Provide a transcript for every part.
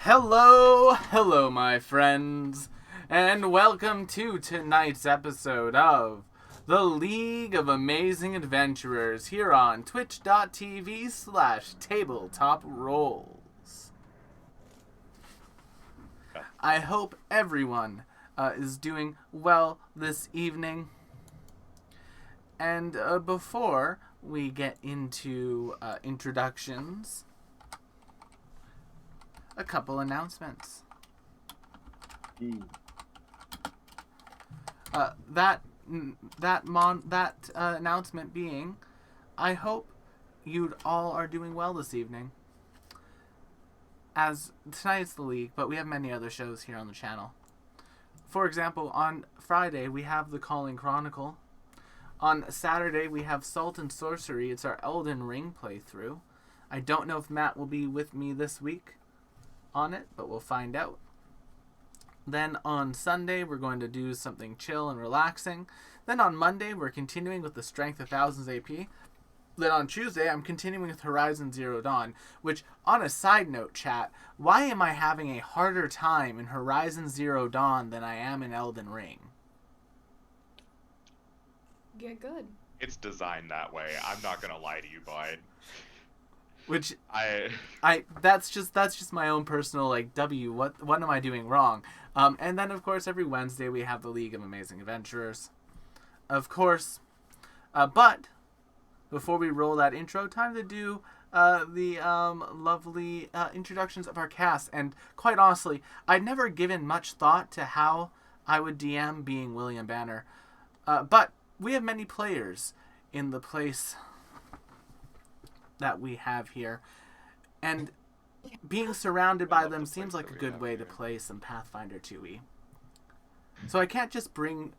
Hello, my friends, and welcome to tonight's episode of The League of Amazing Adventurers here on twitch.tv/tabletop-rolls. I hope everyone is doing well this evening. And before we get into introductions, a couple announcements. That announcement being, I hope you all are doing well this evening. As tonight's the League, but we have many other shows here on the channel. For example, on Friday we have The Calling Chronicle. On Saturday we have Salt and Sorcery. It's our Elden Ring playthrough. I don't know if Matt will be with me this week on it, but we'll find out. Then on Sunday we're going to do something chill and relaxing. Then on Monday we're continuing with the Strength of Thousands AP. Then on Tuesday I'm continuing with Horizon Zero Dawn, which, on a side note, chat, why am I having a harder time in Horizon Zero Dawn than I am in Elden Ring? Get good. It's designed that way. I'm not gonna lie to you, bud. Which that's just my own personal what am I doing wrong? And then of course every Wednesday we have the League of Amazing Adventurers. Of course. But before we roll that intro, time to do the lovely introductions of our cast. And quite honestly, I'd never given much thought to how I would DM being William Banner. But we have many players in the place that we have here, and being surrounded by them seems like a good way to play some Pathfinder 2e. So I can't bring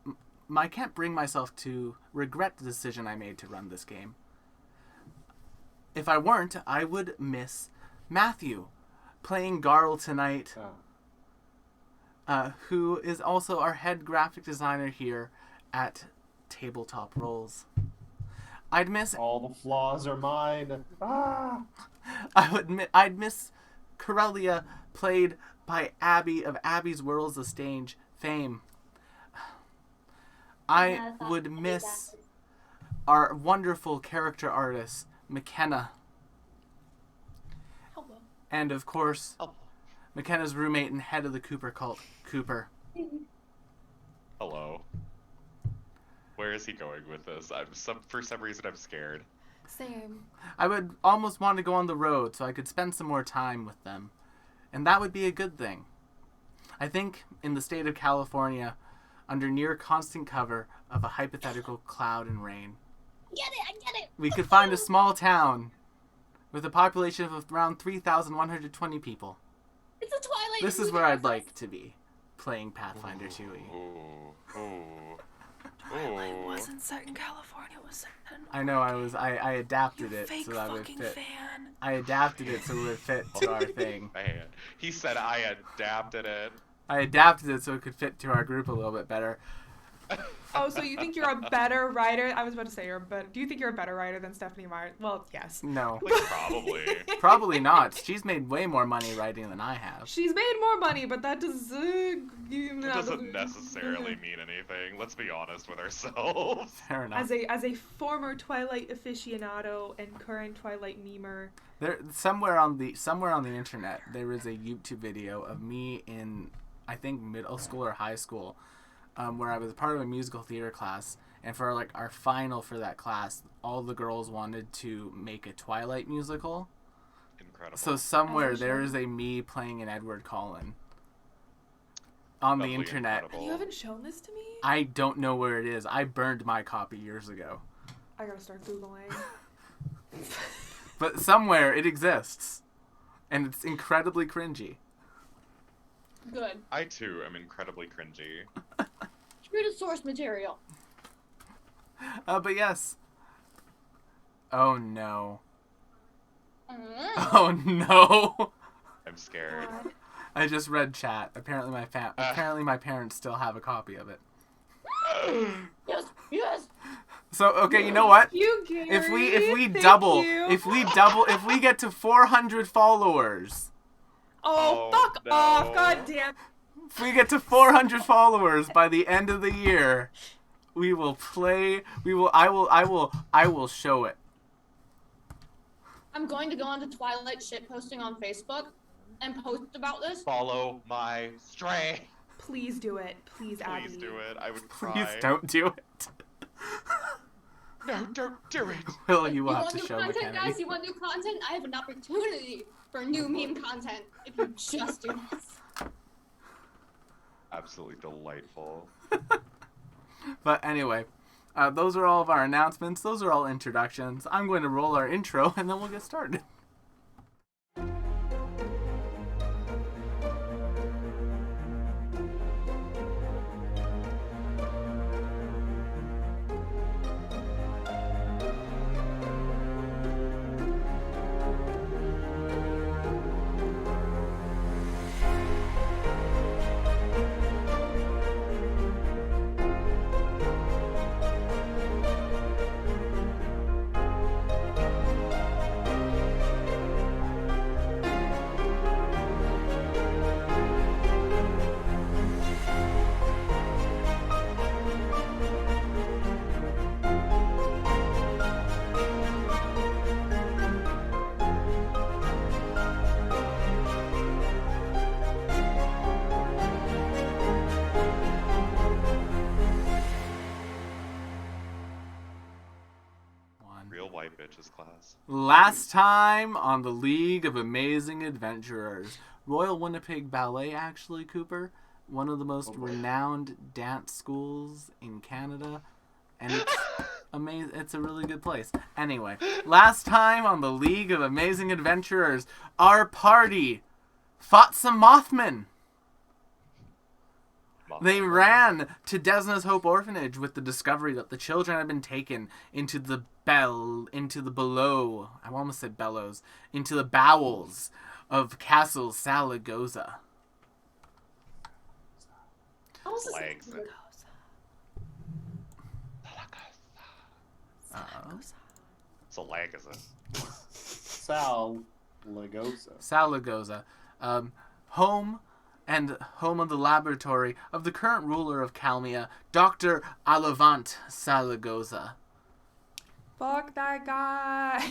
myself to regret the decision I made to run this game. If I weren't, I would miss Matthew playing Garl tonight, who is also our head graphic designer here at Tabletop Rolls. I'd miss... All the flaws are mine. Ah! I'd miss Corellia, played by Abby of Abby's Worlds of Stage fame. I would miss our wonderful character artist, McKenna. Hello. And of course, McKenna's roommate and head of the Cooper cult, Cooper. Hello. Where is he going with this? For some reason I'm scared. Same. I would almost want to go on the road so I could spend some more time with them. And that would be a good thing. I think in the state of California, under near constant cover of a hypothetical cloud and rain, I get it! we could find a small town with a population of around 3,120 people. It's a Twilight. This is where I'd like to be, playing Pathfinder 2e. Twilight wasn't set in California, it was set in... I know, I adapted it fake so that would fucking fit. fan. I adapted it so it would fit to our thing. Man, he said I adapted it. I adapted it so it could fit to our group a little bit better. Oh, so you think you're a better writer? I was about to say do you think you're a better writer than Stephanie Meyer? Well, yes. No. Like, probably. Probably not. She's made way more money writing than I have. She's made more money, but that It doesn't necessarily mean anything. Let's be honest with ourselves. Fair enough. As a former Twilight aficionado and current Twilight memer. There somewhere on the internet there is a YouTube video of me in, I think, middle school or high school, where I was part of a musical theater class, and for our final for that class, all the girls wanted to make a Twilight musical. Incredible. So somewhere there is a me playing an Edward Cullen on the internet. Incredible. You haven't shown this to me? I don't know where it is. I burned my copy years ago. I gotta start Googling. But somewhere it exists. And it's incredibly cringy. Good. I too am incredibly cringy. True to source material. But yes. Oh no. Mm. Oh no. I'm scared. I just read chat. Apparently my parents still have a copy of it. Yes, yes. So okay, you know what? You, Gary. If we Thank double, you. if we get to 400 followers, Oh, Oh, fuck no. off! God damn. If we get to 400 followers by the end of the year, we will play. I will show it. I'm going to go on to Twilight shitposting on Facebook and post about this. Follow my stray. Please do it. Please, Abby. Please do it. I would cry. Please don't do it. No, don't do it. Will, you You will have want to new show content, McKennedy. guys? You want new content? I have an opportunity for new meme content if you just do this. Absolutely delightful. But anyway, those are all of our announcements. Those are all introductions. I'm going to roll our intro, and then we'll get started. Real white bitches class. Last time on the League of Amazing Adventurers, Royal Winnipeg Ballet, actually, Cooper, one of the most renowned dance schools in Canada, and it's amazing. It's a really good place. Anyway, last time on the League of Amazing Adventurers, our party fought some Mothmen. They ran to Desna's Hope Orphanage with the discovery that the children had been taken into the into the bowels of Castle Salagoza. How is this? Legs. Salagoza. Sal Lagosa. Salagoza, home of the laboratory of the current ruler of Calmia, Dr. Alavant Salagoza. Fuck that guy.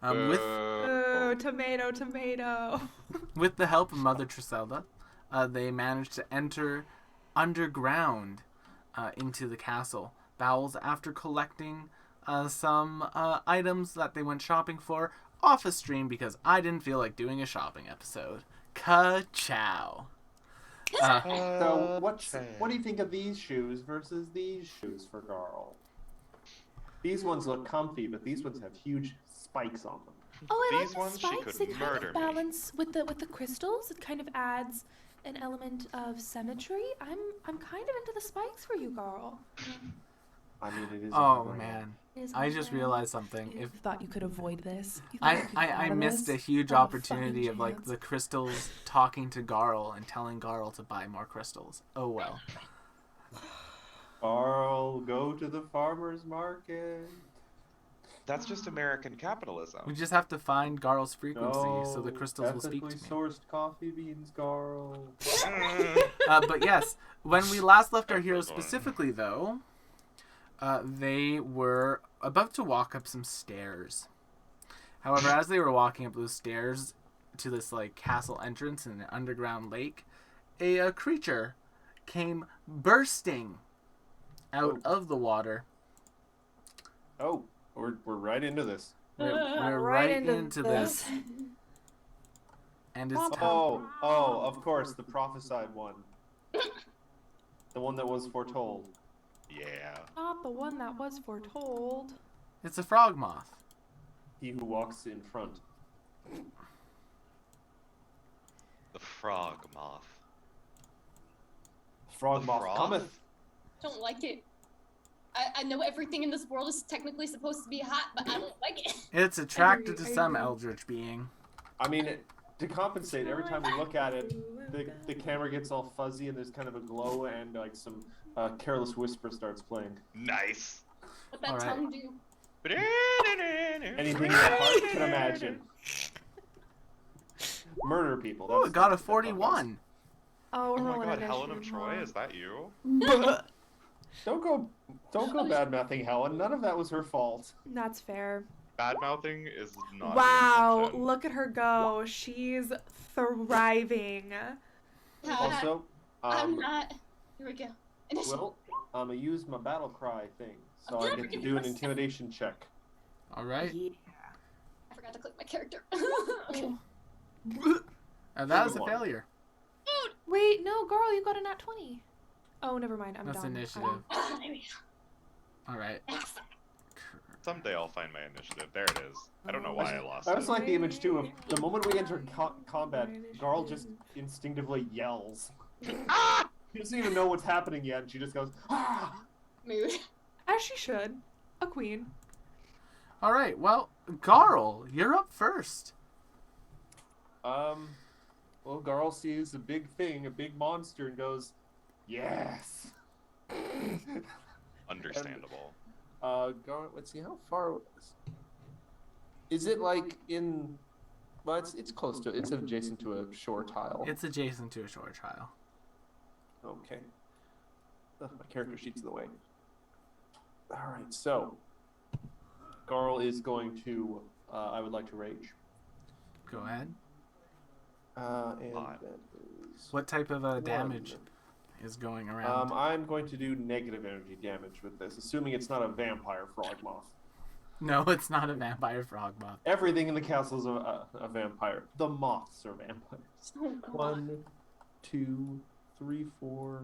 Ooh, tomato. With the help of Mother Triselda, they managed to enter underground into the castle bowels after collecting some items that they went shopping for off a stream because I didn't feel like doing a shopping episode. Ka-chow. So what do you think of these shoes versus these shoes for Garl? These ones look comfy, but these ones have huge spikes on them. Oh, I These like ones, the she spikes. could They kind murder of me. balance with the crystals. It kind of adds an element of symmetry. I'm kind of into the spikes for you, Carl. I mean, it is. Oh on man, It is I on just brand. realized something. You If thought you could avoid this. You thought you could get I out of missed a this? huge Not a opportunity fucking of like chance. the crystals talking to Garl and telling Garl to buy more crystals. Oh well. Garl, go to the farmer's market. That's just American capitalism. We just have to find Garl's frequency so the No, crystals will speak to ethically me. sourced coffee beans, Garl. But yes, when we last left our heroes Everyone. specifically, though, they were about to walk up some stairs. However, as they were walking up those stairs to this like castle entrance in an underground lake, a creature came bursting out of the water. Oh, we're right into this. We're right into this. And it's time. Oh, of course, the prophesied one. The one that was foretold. Yeah. Not the one that was foretold. It's a frog moth. He who walks in front. The frog moth. Frog The moth frog? cometh. Don't like it. I know everything in this world is technically supposed to be hot, but I don't like it. It's attracted to I some agree. eldritch being. I mean, to compensate, every time we look at it, the camera gets all fuzzy and there's kind of a glow and like some careless whisper starts playing. Nice. What that Alright. tongue do? Anything your heart can imagine. Murder people. Oh, it got a that's what that 41. Oh, we're Oh my rolling god, initiative, Helen of Troy, huh? is that you? Don't go bad mouthing Helen. None of that was her fault. That's fair. Bad mouthing is not. Wow, The intention. look at her go. She's thriving. Also, I'm not. Here we go. Initiative. well, I'm gonna use my battle cry thing, so I get to do an intimidation check. All right. Yeah. I forgot to click my character. Okay. And that was a 31. failure. Wait, no, girl, you got a nat 20. Oh, never mind. I'm That's dumb. initiative. There we All right. go. Someday I'll find my initiative. There it is. I don't know why I lost I it. also like the image too of the moment we enter combat, Garl just instinctively yells. She doesn't even know what's happening yet, and she just goes, ah! Mood. As she should. A queen. All right. Well, Garl, you're up first. Well, Garl sees a big thing, a big monster, and goes, yes! Understandable. Garl, let's see, how far is it like in, well, it's close to, it's adjacent to a shore tile. It's adjacent to a shore trial. Okay. Ugh, my character sheet's in the way. Alright, so, Garl is going to, I would like to rage. Go ahead. And Five. that is... What type of damage is going around? I'm going to do negative energy damage with this, assuming it's not a vampire frog moth. No, it's not a vampire frog moth. Everything in the castle is a vampire. The moths are vampires. Oh, God. 1, 2, 3, 4,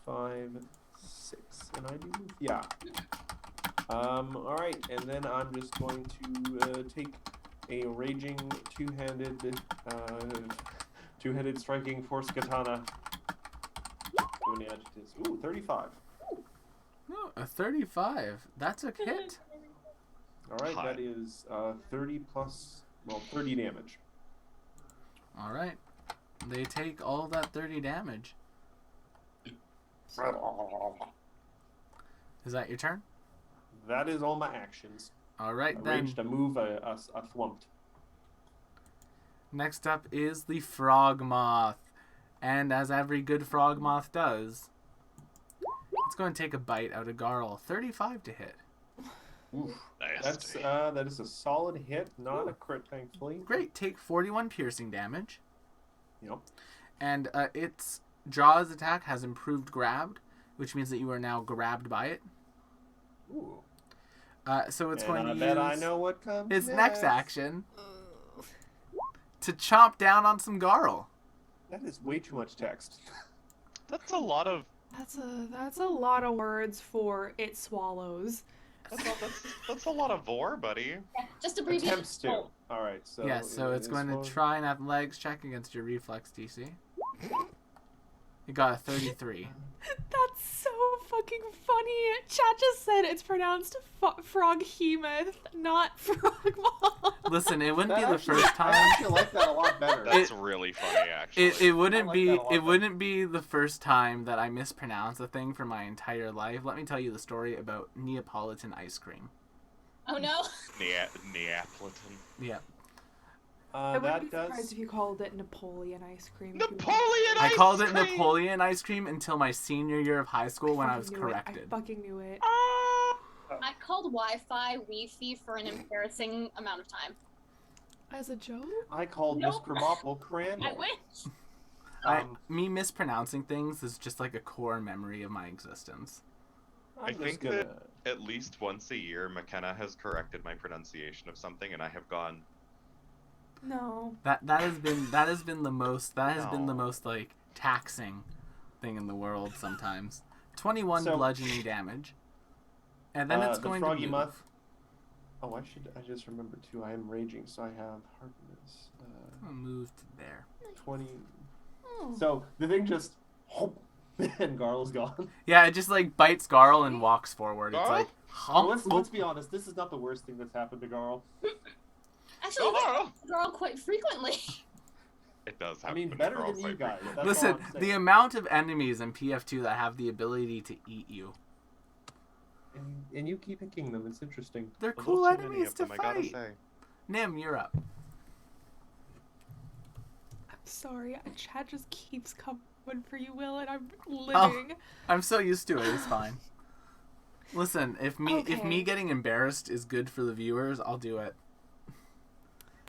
5, 6. And I do, yeah. Alright, and then I'm just going to take a raging two-handed striking force katana. Do any adjectives. Ooh, 35. No, a 35. That's a hit. Alright, Hi. that is 30 plus, well, 30 damage. All right. They take all that 30 damage. Is that your turn? That is all my actions. All right, I then. raged a move, a thwumped. Next up is the frog moth. And as every good frog moth does, it's going to take a bite out of Garl. 35 to hit. Oof. Nice. That is a solid hit, not a crit, thankfully. Great. Take 41 piercing damage. Yep. And its Jaws attack has improved grabbed, which means that you are now grabbed by it. Ooh. So it's And going I to bet use I know what comes its next action to chomp down on some Garl. That is way too much text. That's a lot of. That's a lot of words for it swallows. That's a lot of vor, buddy. Yeah, just abbreviate. Attempts to. Oh, Alright, so. Yes, so it's going to try an athletics check against your reflex DC. It got a 33. That's so fucking funny. Chat just said it's pronounced froghemoth, not frogmoth. Listen, it wouldn't be the I first time. actually like that a lot better. That's really funny, actually. It wouldn't I like be that a lot it better. wouldn't be the first time that I mispronounce a thing for my entire life. Let me tell you the story about Neapolitan ice cream. oh no. Neapolitan. Yeah. I wouldn't be That surprised does. if you called it Napoleon ice cream. Napoleon I ice called it cream! Napoleon ice cream until my senior year of high school when I was corrected. I fucking knew it. I called Wi-Fi Wi-Fi for an embarrassing amount of time. As a joke? I called Miss Nope. Krabappel Crandall. I wish. Me mispronouncing things is just like a core memory of my existence. I I'm just think gonna. that at least once a year, McKenna has corrected my pronunciation of something, and I have gone, No. That has been the most like taxing thing in the world sometimes. 21 So- bludgeoning damage. And then it's the going froggy to move. muff. Oh, I just remembered too. I am raging, so I have hardness. I'll move to there. 20. Oh. So the thing just, and Garl's gone. Yeah, it just like bites Garl and walks forward. It's Garl? like, Well, let's be honest. This is not the worst thing that's happened to Garl. Actually, oh, girl quite frequently. it does I happen mean, to better girls than you like guys. me. That's Listen, all I'm the saying. amount of enemies in PF2 that have the ability to eat you. And you keep picking them. It's interesting. They're A cool little too many enemies of to them, I gotta fight. say. Nim, you're up. Sorry, chat just keeps coming for you, Will, and I'm living. I'm so used to it. It's fine. Listen, if me Okay. getting embarrassed is good for the viewers, I'll do it.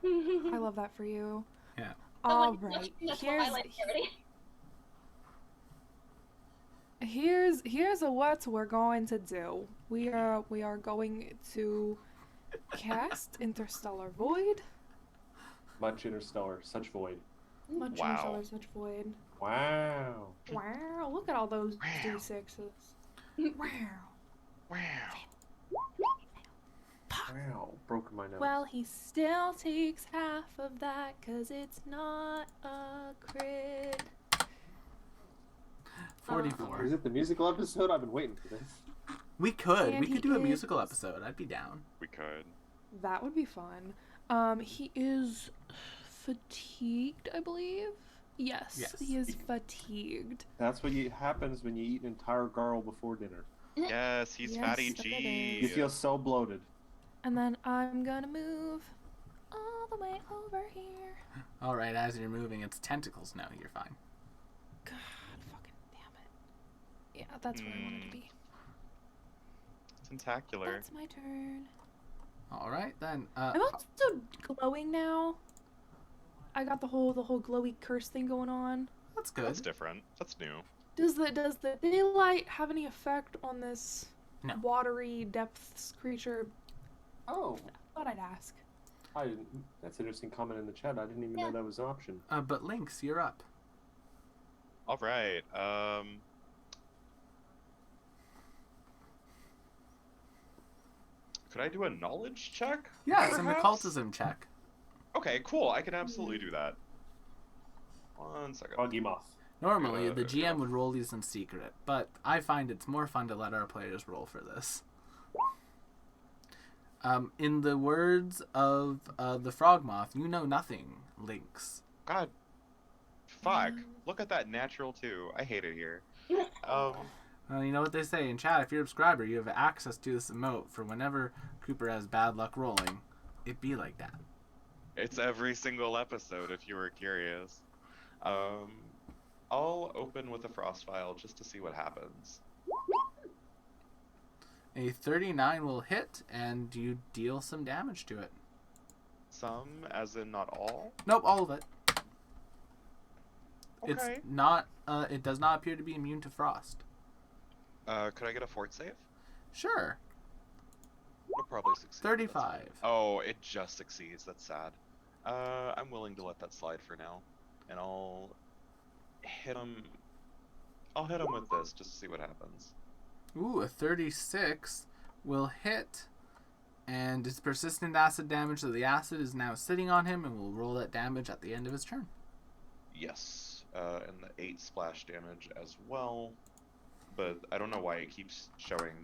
I love that for you. Yeah. All Like, right. the Twilight parody. Here's what we're going to do. We are going to cast Interstellar Void. Much interstellar, such void. Much Wow. Interstellar such void. Wow. Wow, look at all those D6s. Wow. Wow. Wow. Broken my nose. Well, he still takes half of that because it's not a crit. 44. Is it the musical episode? I've been waiting for this. We could. And We he could do a is- musical episode. I'd be down. We could. That would be fun. He is fatigued, I believe. Yes, Yes. he is fatigued. That's what happens when you eat an entire garl before dinner. Yes, he's Yes, Fatty that G. You feel so bloated. And then I'm gonna move all the way over here. All right, as you're moving, it's tentacles now. You're fine. God, fucking damn it. Yeah, that's what I wanted to be. Tentacular. That's my turn. All right then. I'm also glowing now. I got the whole glowy curse thing going on. That's good. That's different. That's new. Does the daylight have any effect on this No. watery depths creature? Oh, Thought I'd ask. I didn't. That's an interesting comment in the chat. I didn't even know that was an option. But Lynx, you're up. All right. Could I do a knowledge check? Yeah, it's an perhaps? occultism check. Okay, cool. I can absolutely do that. 1 second. Buggy moth. Normally, the Good. GM would roll these in secret, but I find it's more fun to let our players roll for this. In the words of the frog moth, you know nothing, Lynx. God. Fuck. Look at that natural too. I hate it here. Well, you know what they say in chat, if you're a subscriber, you have access to this emote for whenever Cooper has bad luck rolling. It be like that. It's every single episode if you were curious. I'll open with a frost vial just to see what happens. A 39 will hit, and you deal some damage to it. Some, as in not all. Nope, all of it. Okay. It's not, it does not appear to be immune to frost. Could I get a fort save? Sure. It'll probably succeed. but that's 35. fine. Oh, it just succeeds. That's sad. I'm willing to let that slide for now, and I'll hit him. I'll hit him with this just to see what happens. Ooh, a 36 will hit, and it's persistent acid damage, so the acid is now sitting on him, and will roll that damage at the end of his turn. Yes, and the 8 splash damage as well. But I don't know why it keeps showing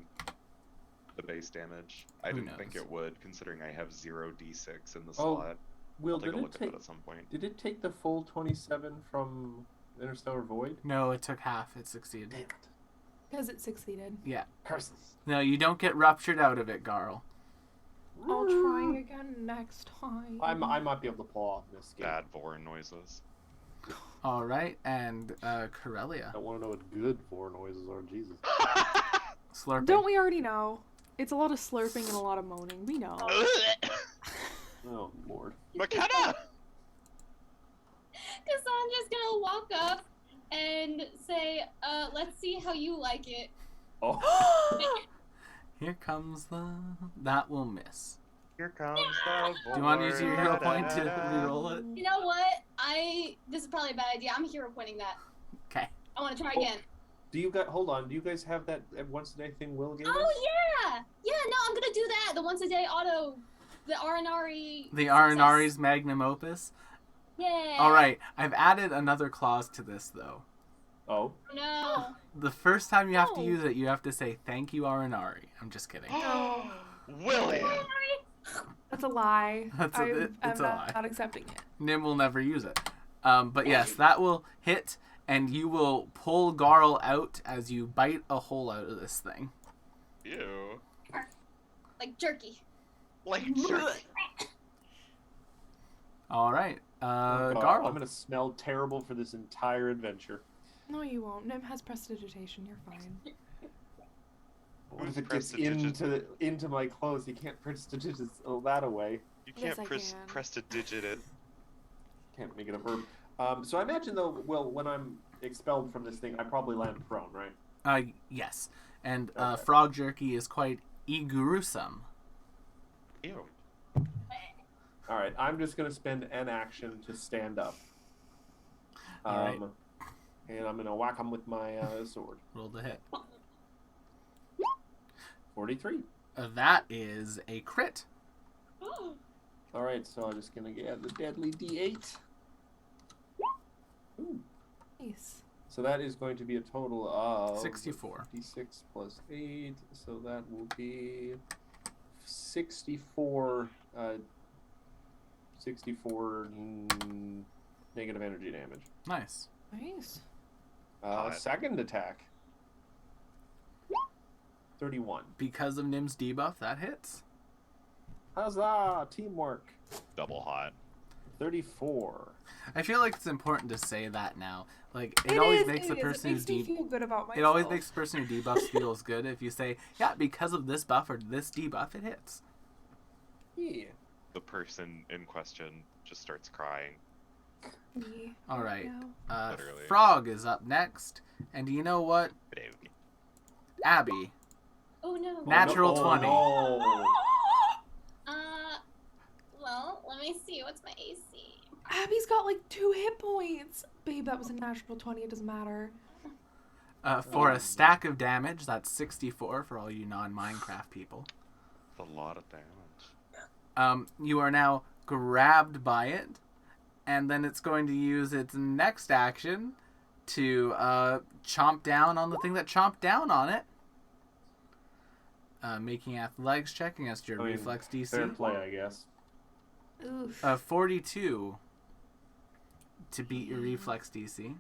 the base damage. I Who didn't think knows? it would, considering I have 0d6 in the Oh, slot. Will, I'll take did a it look at take that at some point. did it take the full 27 from Interstellar Void? No, it took half. It succeeded. Damn it. Because it succeeded. Yeah. Curses. No, you don't get ruptured out of it, Garl. I'll try again next time. I might be able to pull off this game. Bad Vorn noises. All right, and Corellia. I don't want to know what good four noises are. Jesus. Slurping. Don't we already know? It's a lot of slurping and a lot of moaning. We know. Oh Lord. McKenna! Cassandra's gonna walk up and say, let's see how you like it. Oh. Here comes the... That will miss. Here comes the Do you want to use your hero Vorn. point to re-roll it? You know what? This is probably a bad idea. I'm hero pointing that. Okay. I want to try again. Do you guys hold on? Do you guys have that once a day thing Will gave us? Oh yeah! Yeah, no, I'm gonna do that. The once a day auto, the Aranari. The Aranari's magnum opus. Yeah. All right, I've added another clause to this, though. Oh. No. The first time you have to No. use it, you have to say, thank you, Aranari. I'm just kidding. William! That's a lie. It's I'm a not, lie. not accepting it. Nim will never use it. But yes, that will hit, and you will pull Garl out as you bite a hole out of this thing. Ew. Like jerky. Like jerky. All right. Oh, Garl. I'm gonna smell terrible for this entire adventure. No, you won't. Nim has prestidigitation. You're fine. What Who's if it gets prestidigit- into my clothes? You can't prestidigit that away. You Yes, can't I can. press to digit it. Can't make it a verb. So I imagine though, well, when I'm expelled from this thing, I probably land prone, right? Yes. And Okay. frog jerky is quite gruesome. Ew. All right, I'm just gonna spend an action to stand up. All right. And I'm gonna whack him with my sword. Roll the hit. 43. That is a crit. All right, so I'm just gonna get the deadly D8. Ooh. Nice. So that is going to be a total of 64. D6 plus 8. So that will be 64. 64 negative energy damage. Nice. Nice. Hot. Second attack. 31. Because of Nim's debuff, that hits. Huzzah! Teamwork. Double hot. 34. I feel like it's important to say that now. Like it always makes the person It who's makes me feel good about myself. it always makes the person who debuffs feels good if you say, yeah, because of this buff or this debuff, it hits. Yeah. The person in question just starts crying. Me. All right. now. Literally. Frog is up next, and you know what, Baby. Abby? Oh no. Natural Oh, 20. no. Well, let me see. What's my AC? Abby's got like 2 hit points. Babe, that was a natural 20. It doesn't matter. For a stack of damage, that's 64 for all you non-Minecraft people. That's a lot of damage. You are now grabbed by it, and then it's going to use its next action to chomp down on the thing that chomped down on it. Making athletics check against your I mean, reflex Fair DC. play, I guess. Oof. 42 to beat your reflex DC.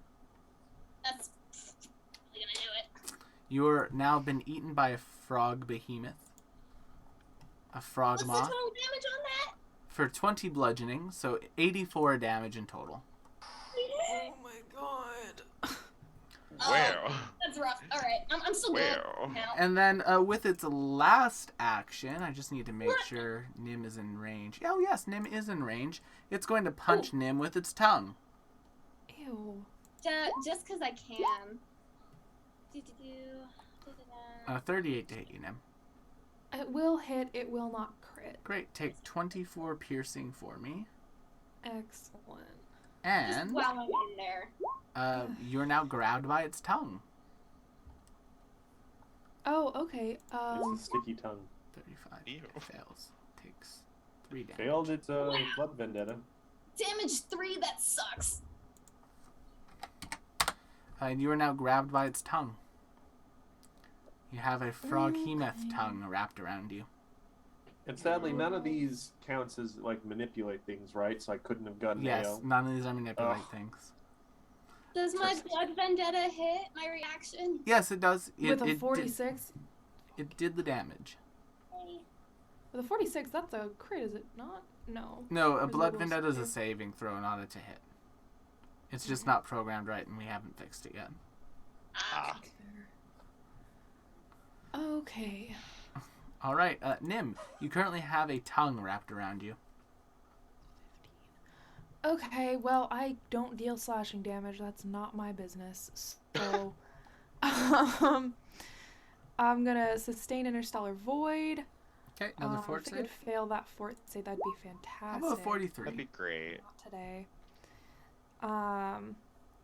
That's probably gonna do it. You're now been eaten by a frog behemoth. A frog What's the moth. total damage on that? For 20 bludgeoning, so 84 damage in total. Oh my god. Where? That's rough. All right, I'm still going Where? now. And then with its last action, I just need to make sure Nim is in range. Oh yes, Nim is in range. It's going to punch Nim with its tongue. Ew. Just because I can. Do-do-do. 38 to hit you, Nim. It will hit, it will not crit. Great, take 24 piercing for me. Excellent. Just And while I'm in there. you're now grabbed by its tongue. Oh, okay. It's a sticky tongue. 35. Ew. Fails. Takes 3 damage. Failed its blood vendetta. Damage 3. That sucks. And you are now grabbed by its tongue. You have a froghemoth Okay. tongue wrapped around you. And sadly, none of these counts as like manipulate things, right? So I couldn't have gotten Yes, AO. none of these are manipulate Ugh. things. Does my blood vendetta hit my reaction? Yes, it does. With a It 46, did the damage. with a 46, that's a crit, is it not? No. No, Or a is it blood a vendetta is a save? saving throw, not a to hit. It's just not programmed right, and we haven't fixed it yet. Ah. Okay. All right, Nim, you currently have a tongue wrapped around you. Okay, well, I don't deal slashing damage. That's not my business. So, I'm gonna sustain Interstellar Void. Okay, another fort If I could save. fail that fort save, that'd be How fantastic. about 43? That'd be great. Not today.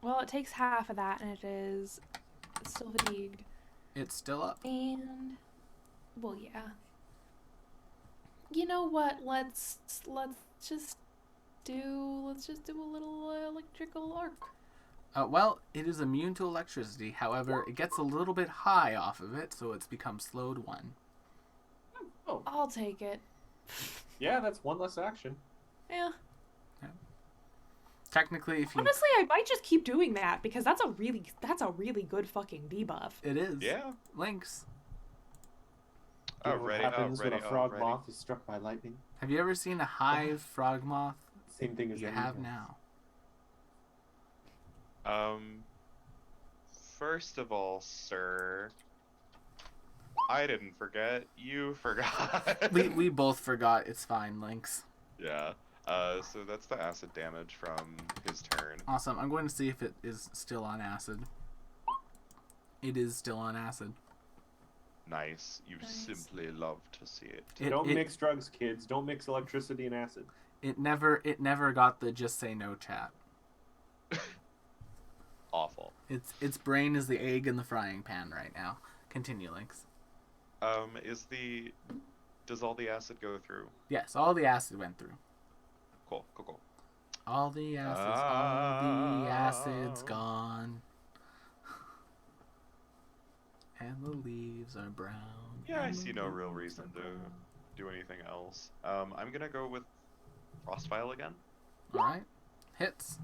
Well, it takes half of that, and it is still fatigued. It's still up. And, well, yeah. You know what? Let's just do a little electrical arc. Well, it is immune to electricity. However, it gets a little bit high off of it, so it's become slowed 1. Oh, I'll take it. yeah, that's one less action. Yeah. Technically, if you... Honestly, I might just keep doing that because that's a really good fucking debuff. It is. Yeah. Lynx. You know what Alrighty, happens when a alrighty, frog alrighty. moth is struck by lightning? Have you ever seen a hive frog moth Same thing as you anything have else. now. First of all, sir, I didn't forget. You forgot. We both forgot. It's fine, Lynx. Yeah. So that's the acid damage from his turn. Awesome. I'm going to see if it is still on acid. It is still on acid. Nice. You Nice. simply love to see it. Don't mix drugs, kids. Don't mix electricity and acid. It never got the just say no chat. Awful. Its brain is the egg in the frying pan right now. Continue, Lynx. Does all the acid go through? Yes, all the acid went through. Cool. All the acid's gone. And the leaves are brown. Yeah, I and see the no real leaves reason are to brown. do anything else. I'm gonna go with Frostfile again. Alright. Hits.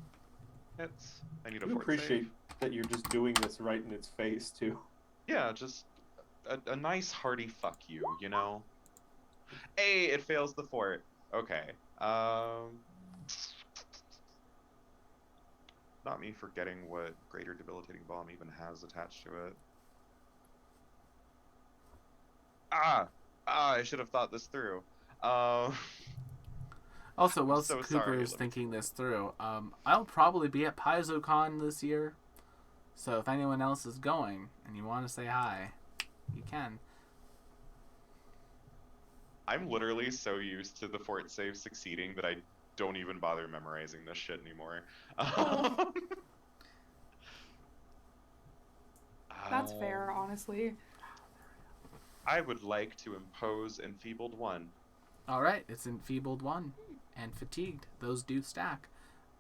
Hits. I need a You fort appreciate save. that you're just doing this right in its face, too. Yeah, just a nice hearty fuck you, you know? Hey, it fails the fort. Okay. Not me forgetting what Greater Debilitating Bomb even has attached to it. I should have thought this through. Also, I'm whilst so Cooper sorry, is let me thinking this through, I'll probably be at PaizoCon this year. So if anyone else is going and you want to say hi, you can. I'm literally so used to the fort save succeeding that I don't even bother memorizing this shit anymore. That's fair, honestly. I would like to impose Enfeebled 1. Alright, it's Enfeebled 1 and Fatigued. Those do stack.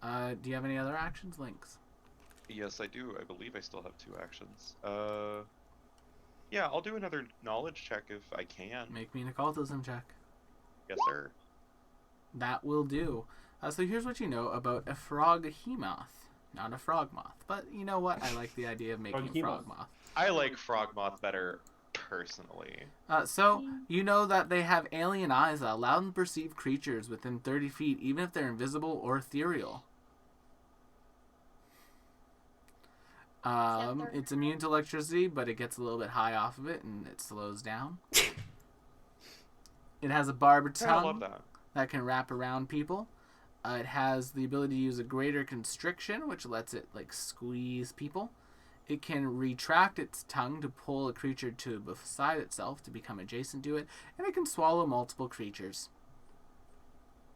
Do you have any other actions, Lynx? Yes, I do. I believe I still have 2 actions. Yeah, I'll do another knowledge check if I can. Make me an occultism check. Yes, sir. That will do. So here's what you know about a froghemoth. Not a frog moth, but you know what? I like the idea of making a frog Froghemoth. moth. I like Frogmoth better personally. So you know that they have alien eyes that allow them to perceive creatures within 30 feet, even if they're invisible or ethereal. It's immune to electricity, but it gets a little bit high off of it, and it slows down. It has a barbed Yeah, I love tongue that. that can wrap around people. It has the ability to use a greater constriction, which lets it like squeeze people. It can retract its tongue to pull a creature to beside itself to become adjacent to it, and it can swallow multiple creatures.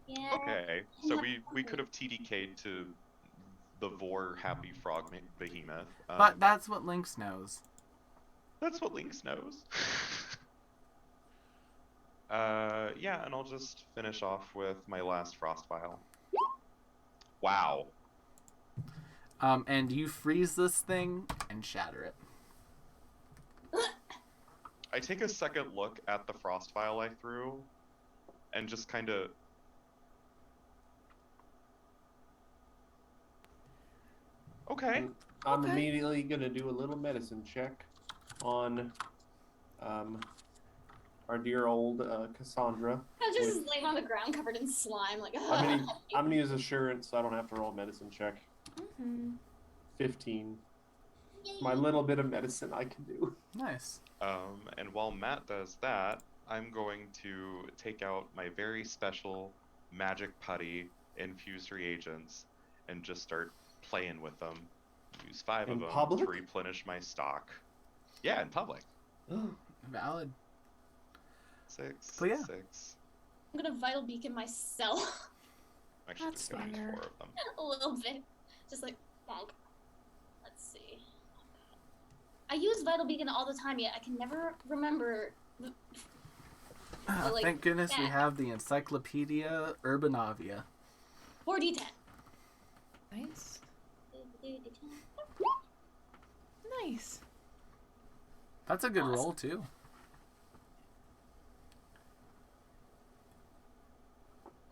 Yeah. Okay, so we could have TDK'd to the Vor Happy Frog Behemoth. But that's what Lynx knows. That's what Lynx knows. Yeah, and I'll just finish off with my last Frost Vial. Wow. And you freeze this thing and shatter it. I take a second look at the Frost Vial I threw, and just kind of... Okay. I'm Okay. immediately going to do a little medicine check on our dear old Cassandra. I'm just laying on the ground covered in slime, like. I'm gonna use assurance so I don't have to roll a medicine check. Mm-hmm. 15. My little bit of medicine I can do. Nice. And while Matt does that, I'm going to take out my very special magic putty infused reagents and just start playing with them. Use 5 In of them public? to replenish my stock. Yeah, in public. Valid. 6, But yeah. 6. I'm gonna vital beacon myself Actually, That's just gonna use fair. 4 of them. a little bit, just like bonk. Let's see. I use vital beacon all the time, yet I can never remember. Like Thank goodness we that. have the Encyclopedia Urbanavia. 4d10. Nice. Nice. That's a good Awesome. roll too.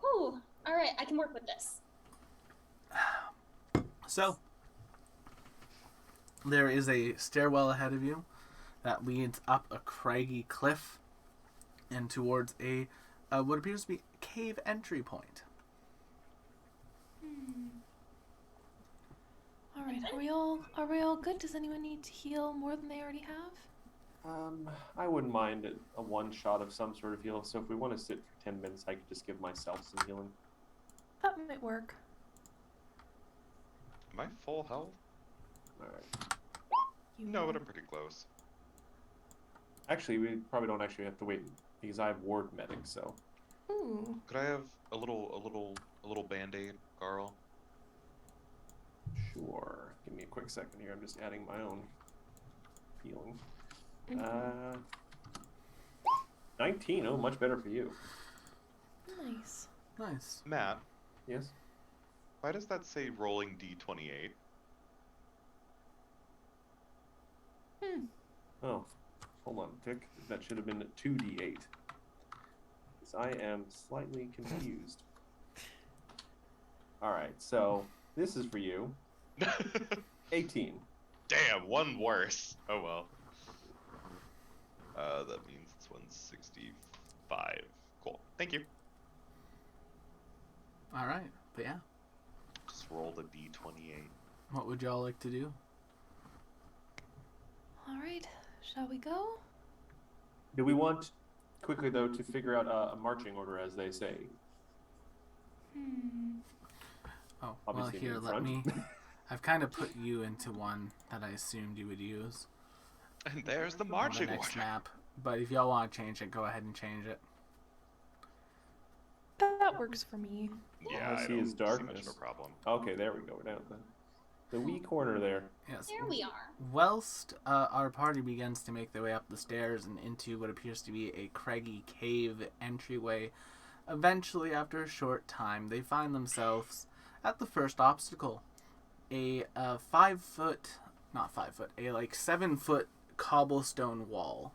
Whew. All right, I can work with this. So, there is a stairwell ahead of you that leads up a craggy cliff and towards a what appears to be cave entry point. Are we all good? Does anyone need to heal more than they already have? I wouldn't mind a one shot of some sort of heal. So if we want to sit for 10 minutes, I could just give myself some healing. That might work. Am I full health? All right. No, but I'm pretty close. Actually, we probably don't actually have to wait because I have ward medic. So Ooh. Could I have a little band-aid, Carl? sure. Give me a quick second here. I'm just adding my own healing. Mhm. 19. Oh, much better for you. Nice. Nice. Matt, Yes. why does that say rolling D28? Oh, hold on, Vic. That should have been 2d8. Because I am slightly confused. All right, so this is for you. 18. Damn, one worse. Oh well. That means it's 165. Cool. Thank you. All right. But yeah, Just rolled a D28. what would y'all like to do? All right. Shall we go? Do we want, quickly though, to figure out a marching order, as they say? Oh, Obviously well, here, in let front. me. I've kind of put you into one that I assumed you would use And there's the on the marching next order. map. But if y'all want to change it, go ahead and change it. That works for me. Yeah, All I I see don't is see much darkness. of a problem. Okay, there we go. We're down the wee corner there. Yes. There we are. Whilst our party begins to make their way up the stairs and into what appears to be a craggy cave entryway, eventually, after a short time, they find themselves at the first obstacle. A 5-foot, not 5-foot, a like 7-foot cobblestone wall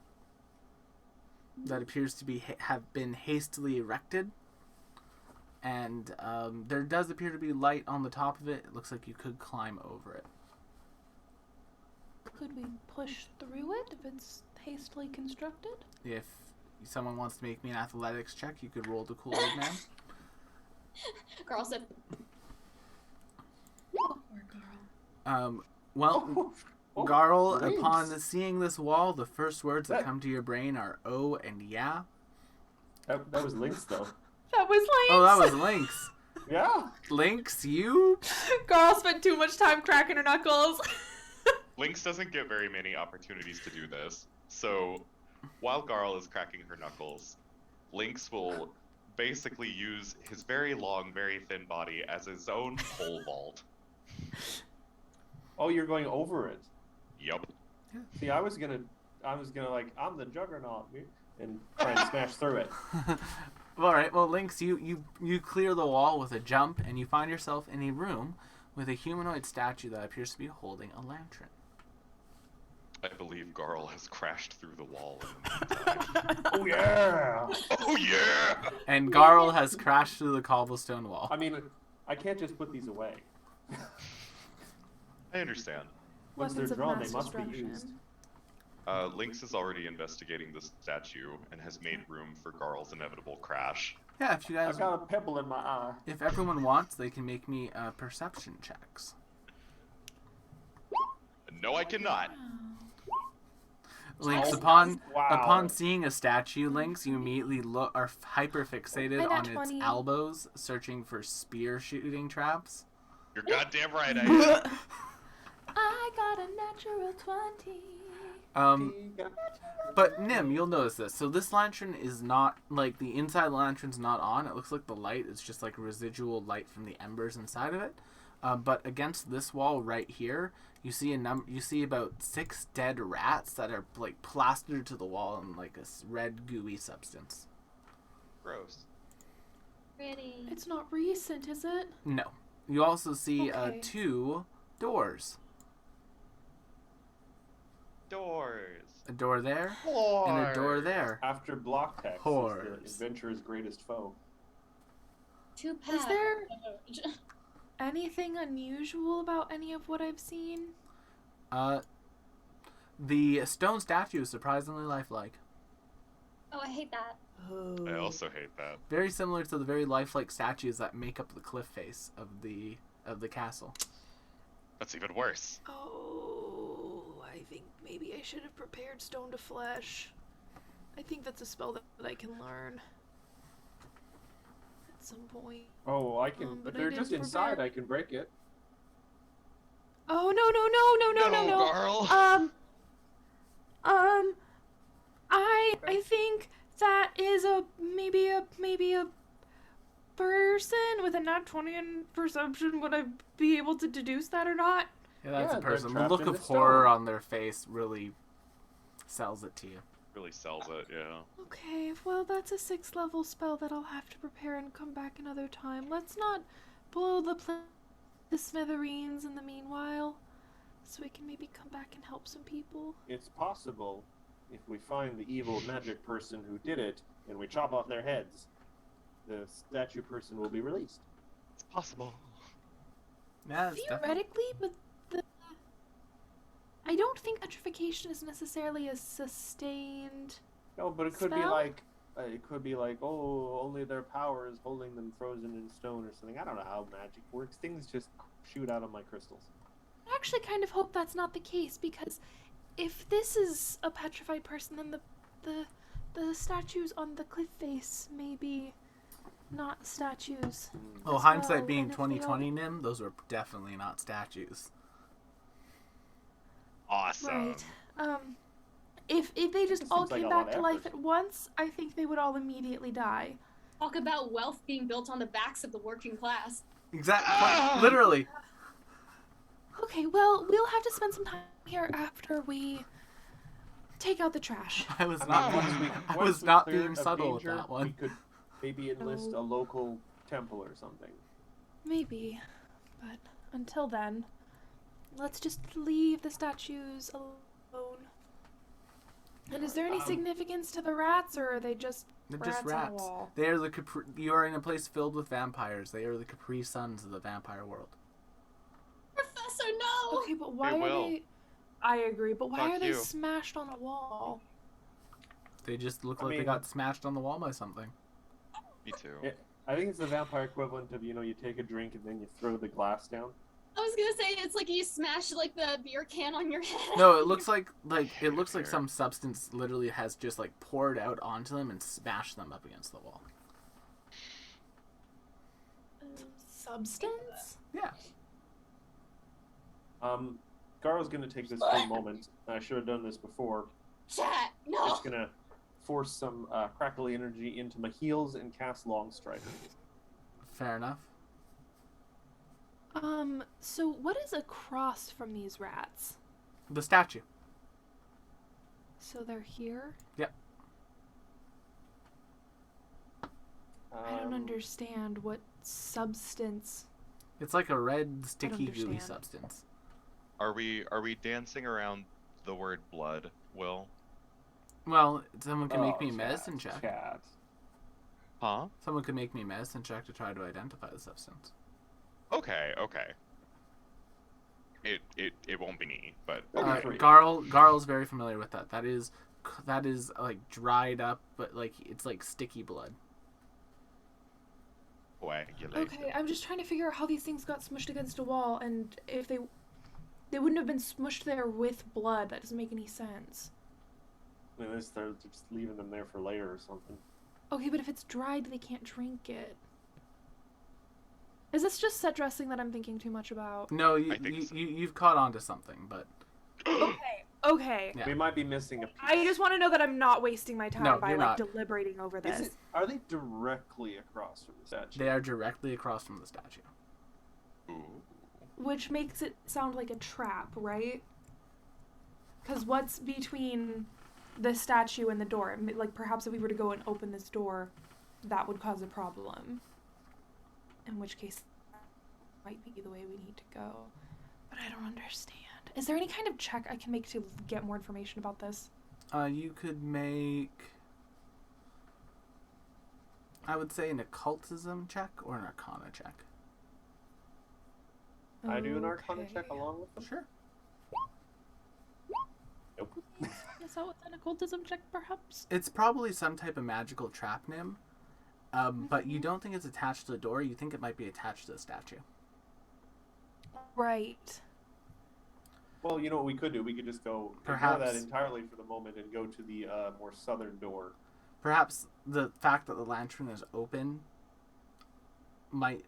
that appears to be have been hastily erected. And there does appear to be light on the top of it. It looks like you could climb over it. Could we push through it if it's hastily constructed? If someone wants to make me an athletics check, you could roll the Kool-Aid Man. Carl said, Poor girl. Well, Oh, Garl, thanks. upon seeing this wall, the first words that That- come to your brain are "oh" and "yeah." That was Lynx, though. That was Lynx. Oh, that was Lynx. Yeah. Lynx, you? Girl spent too much time cracking her knuckles. Lynx doesn't get very many opportunities to do this, so while Garl is cracking her knuckles, Lynx will basically use his very long, very thin body as his own pole vault. Oh, you're going over it. Yup. See, I was gonna like, I'm the Juggernaut, and try and smash through it. All right. Well, Lynx, you clear the wall with a jump, and you find yourself in a room with a humanoid statue that appears to be holding a lantern. I believe Garl has crashed through the wall in the meantime. Oh yeah. Oh yeah! And Garl has crashed through the cobblestone wall. I mean, I can't just put these away. I understand. Once Weapons they're of drawn, mass they must be destruction. used. Lynx is already investigating the statue and has made room for Garl's inevitable crash. Yeah, if you guys, I've got a pebble in my eye. if everyone wants, they can make me perception checks. No, I cannot. Lynx, Oh, upon wow. upon seeing a statue, Lynx, you immediately are hyper fixated I on got its 20. elbows, searching for spear shooting traps. You're goddamn right, I am. I got a natural 20. But Nim, you'll notice this. So this lantern is not like the inside of the lantern's not on. It looks like the light is just like residual light from the embers inside of it. But against this wall right here, you see You see about 6 dead rats that are like plastered to the wall in like a red gooey substance. Gross. pretty. It's not recent, is it? No. You also see Okay. 2 doors. Doors. A door there Doors. and a door there. After block text Whores. is the adventurer's greatest foe. Two pack. Is there anything unusual about any of what I've seen? The stone statue is surprisingly lifelike. Oh, I hate that. I also hate that. Very similar to the very lifelike statues that make up the cliff face of the castle. That's even worse. Oh, I think maybe I should have prepared Stone to Flesh. I think that's a spell that I can learn at some point. Oh, I can. But If I they're didn't just inside, prepare. I can break it. Oh no! Garl. I think that is maybe a person with a nat 20 in perception. Would I be able to deduce that or not? Yeah, that's Yeah, a they're person. The trapped look in of the horror stone. on their face really sells it to you. Really sells it, yeah. Okay, well that's a 6th level spell that I'll have to prepare and come back another time. Let's not blow the smithereens in the meanwhile, so we can maybe come back and help some people. It's possible if we find the evil magic person who did it and we chop off their heads, the statue person will be released. It's possible. Yeah, it's definitely. Theoretically, but I don't think petrification is necessarily a sustained. No, but it could be Spell? like, oh, only their power is holding them frozen in stone or something. I don't know how magic works. Things just shoot out of my crystals. I actually kind of hope that's not the case, because if this is a petrified person, then the statues on the cliff face may be not statues. Oh, as hindsight well, being and if they all- 2020, Nim, those were definitely not statues. Awesome. Right. If they just It all seems like came a lot back to of life effort. at once, I think they would all immediately die. Talk about wealth being built on the backs of the working class. Exactly. Literally. Okay, well, we'll have to spend some time here after we take out the trash. I was I not mean, being, I once was we not clear being of subtle with danger, that We one. could maybe enlist a local temple or something. Maybe, but until then, let's just leave the statues alone. And is there any significance to the rats, or are they just They're rats, just on a rats. wall? They are the you are in a place filled with vampires. They are the Capri Suns of the vampire world. Professor, no! Okay, but why are will. they? I agree, but why Fuck are they you. smashed on a wall? They just look I like they mean- got smashed on the wall by something. Me too. Yeah. I think it's the vampire equivalent of, you take a drink and then you throw the glass down. I was gonna say it's like you smash like the beer can on your head. No, it looks like Here. some substance literally has just like poured out onto them and smashed them up against the wall. Substance? Yeah. Garo's gonna take this full moment. I should have done this before. Chat, no. Just gonna force some crackly energy into my heels and cast Long Strike. Fair enough. So what is across from these rats? The statue. So they're here? I don't understand what substance. It's like a red, sticky, gooey understand. substance. Are we dancing around the word blood, Will? Well, someone can make me a chat, medicine check. Chat. Huh? Someone could make me a medicine check to try to identify the substance. Okay. It won't be me, but That'd be free. Garl's very familiar with that. That is like dried up, but like it's like sticky blood. coagulated. Okay, I'm just trying to figure out how these things got smushed against a wall, and if they wouldn't have been smushed there with blood. That doesn't make any sense. Unless they're just leaving them there for layer or something. Okay, but if it's dried, they can't drink it. Is this just set dressing that I'm thinking too much about? No, I think so. you've caught on to something, but Okay. Yeah. We might be missing a piece. I just want to know that I'm not wasting my time No, by you're like not. deliberating over Is this. it, are they directly across from the statue? they are directly across from the statue. Ooh. Which makes it sound like a trap, right? Because what's between the statue and the door? Like, perhaps if we were to go and open this door, that would cause a problem. In which case, that might be the way we need to go. But I don't understand. Is there any kind of check I can make to get more information about this? You could make, I would say, an occultism check or an arcana check. I do an Arcana Okay. check along with them. Sure. Nope. Is that with an occultism check, perhaps? It's probably some type of magical trap nim, but you don't think it's attached to the door. You think it might be attached to the statue. Right. Well, you know what we could do? We could just go ignore that Perhaps. entirely for the moment and go to the more southern door. Perhaps the fact that the lantern is open might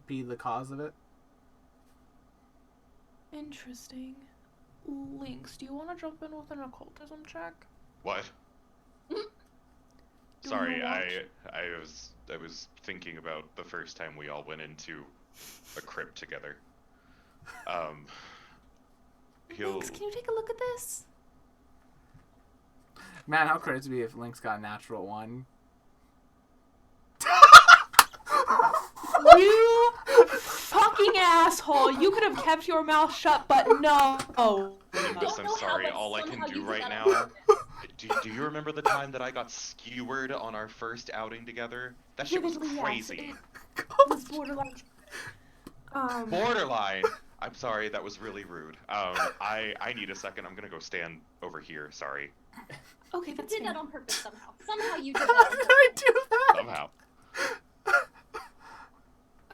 be the cause of it. Interesting. Lynx, do you want to jump in with an occultism check? What? Do Sorry, you I was thinking about the first time we all went into a crypt together. He'll Lynx, can you take a look at this? Man, how crazy would it be if Link's got a natural 1? You fucking asshole! You could have kept your mouth shut, but no. Nimbus, I'm know how, sorry. but All I can somehow do you did right that now. on purpose. Do you remember the time that I got skewered on our first outing together? That shit was Vividly, yes. crazy. It was borderline. Borderline. I'm sorry, that was really rude. I need a second. I'm gonna go stand over here. Sorry. Okay, You that's did fair. that on purpose somehow. Somehow you did How that on did purpose. I do that? Somehow.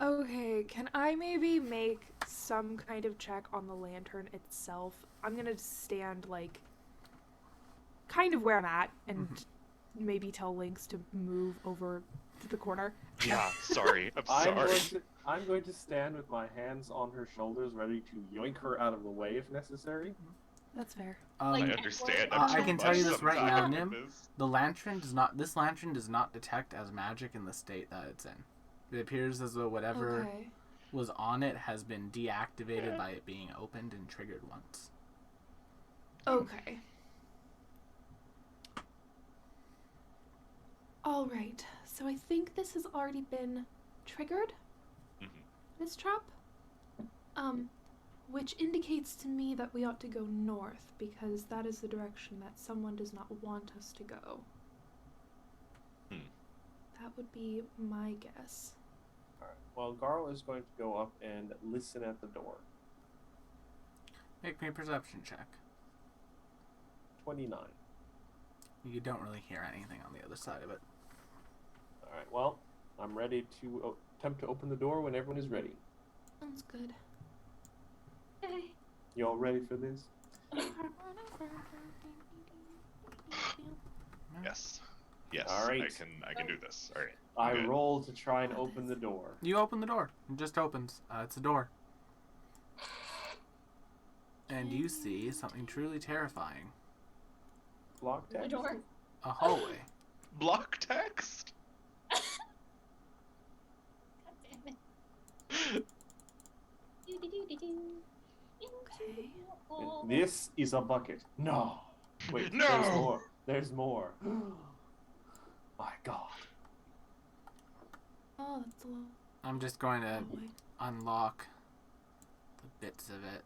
Okay, can I maybe make some kind of check on the lantern itself? I'm gonna stand, like, kind of where I'm at and maybe tell Lynx to move over to the corner. Yeah. Sorry. I'm I'm sorry. I'm going to stand with my hands on her shoulders, ready to yoink her out of the way if necessary. That's fair. I Like, understand. I I'm too can tell much you this right now, sometimes. Nim. The lantern does not. This lantern does not detect as magic in the state that it's in. It appears as though whatever Okay. was on it has been deactivated by it being opened and triggered once. Okay. All right. So I think this has already been triggered. Mhm. This trap. Which indicates to me that we ought to go north because that is the direction that someone does not want us to go. That would be my guess. Alright. Well, Garl is going to go up and listen at the door. Make me a perception check. 29. You don't really hear anything on the other side of it. Alright, well, I'm ready to attempt to open the door when everyone is ready. Sounds good. Okay. You all ready for this? Yes. Yes. All right. I can do this. All right. I Good. roll to try and open the door. You open the door. It just opens. It's a door. And you see something truly terrifying. Block The text? door. A hallway. Block text. God damn it. Do-do-do-do-do. Okay. Oh. This is a bucket. No. Wait, No! there's more. There's more. My God. Oh, that's a lot. I'm just going to Hallway. unlock the bits of it.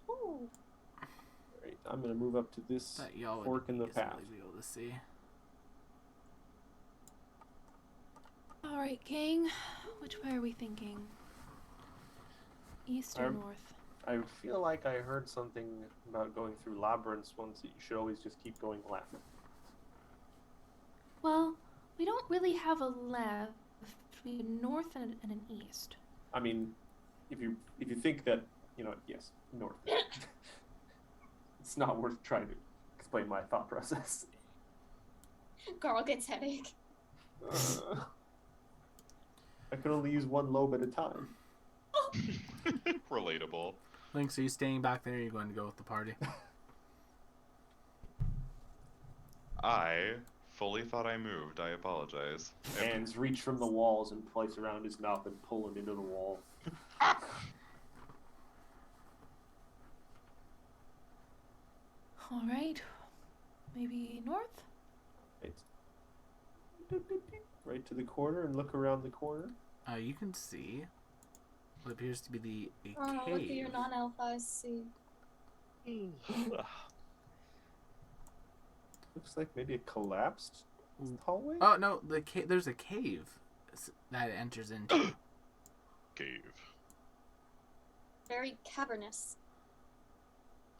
Ooh. Alright, I'm gonna move up to this That y'all would fork in the easily path. be able to see. All right, King. Which way are we thinking? East or I'm- north? I feel like I heard something about going through labyrinths once that you should always just keep going left. Well, we don't really have a left. We have a north and an east. I mean, if you think that, yes, north. It's not worth trying to explain my thought process. Carl gets headache. I can only use one lobe at a time. Relatable. Lynx, are you staying back there or are you going to go with the party? I fully thought I moved. I apologize. Hands reach from the walls and place around his mouth and pull him into the wall. All right. Maybe north? Right to the corner and look around the corner. You can see what appears to be a Oh, what do cave. your non-elf eyes see? Looks like maybe a collapsed hallway. Oh no, there's a cave that it enters into. Cave. Very cavernous.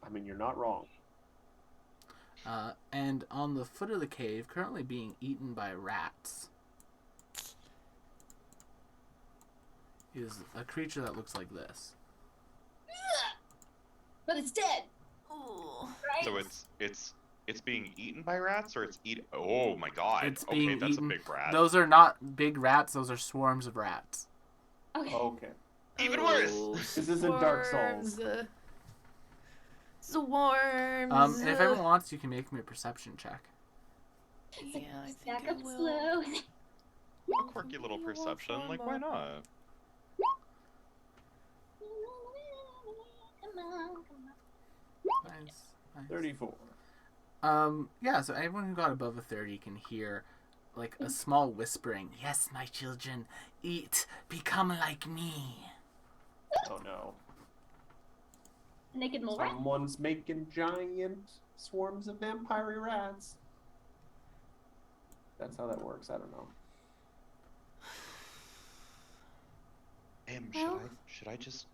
I mean, you're not wrong. And on the foot of the cave, currently being eaten by rats, is a creature that looks like this. But it's dead, Ooh. right? So it's being eaten by rats, or it's eat. Oh my god. It's Okay, being that's eaten. a big rat. Those are not big rats. Those are swarms of rats. Okay. Okay. Even worse. This isn't Dark Souls. Swarms. Swarms. And if everyone wants, you can make me a perception check. Yeah, I think Stack I up will. slow. A quirky little perception. Like, why not? Come on. Nice. Nice. 34. Yeah, so anyone who got above a 30 can hear like a small whispering. Yes, my children, eat, become like me. Oh no. Naked mole rat? Someone's making giant swarms of vampire rats. That's how that works. I don't know. Well- Should I just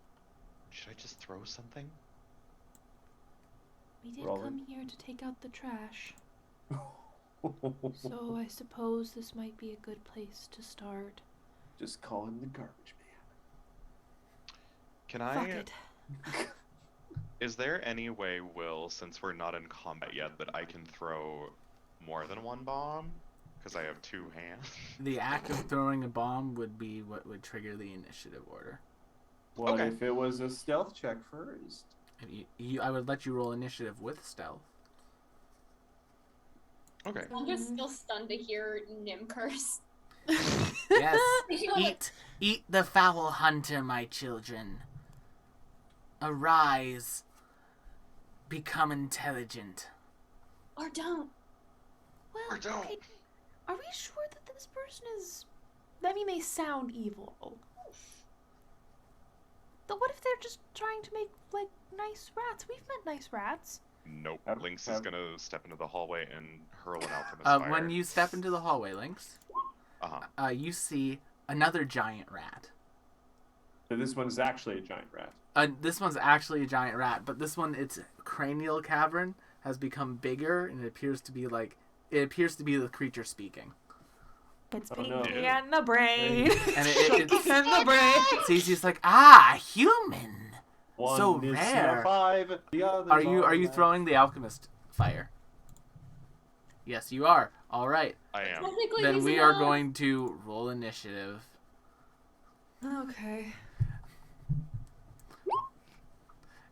throw something? We did Roll it. come here to take out the trash, so I suppose this might be a good place to start. Just call him the garbage Can Fuck I? it. Is there any way, Will, since we're not in combat yet, that I can throw more than one bomb? Because I have 2 hands. The act of throwing a bomb would be what would trigger the initiative order. man. What Okay. if it was a stealth check first? If I would let you roll initiative with stealth. Okay. I'm just still stunned to hear Nim curse. Yes, You wanna- eat the foul hunter, my children. Arise, become intelligent. Or don't. Well, Or don't. okay, are we sure that this person is? I mean, they sound evil. But what if they're just trying to make like nice rats? We've met nice rats. Nope. Have- Lynx is have- gonna step into the hallway and hurl an alchemist fire. When you step into the hallway, Lynx, Uh-huh. you see another giant rat. So this one's actually a giant rat. This one's actually a giant rat, but this one, its cranial cavern has become bigger, and it appears to be the creature speaking. It's Oh, Pinky no. and the brain. And it's and the brain. so he's just like, ah, human. One So is rare. CR5, the other. Are you throwing the alchemist fire? Yes, you are. All right. I am. Technically, Then he's we are alive. going to roll initiative. Okay.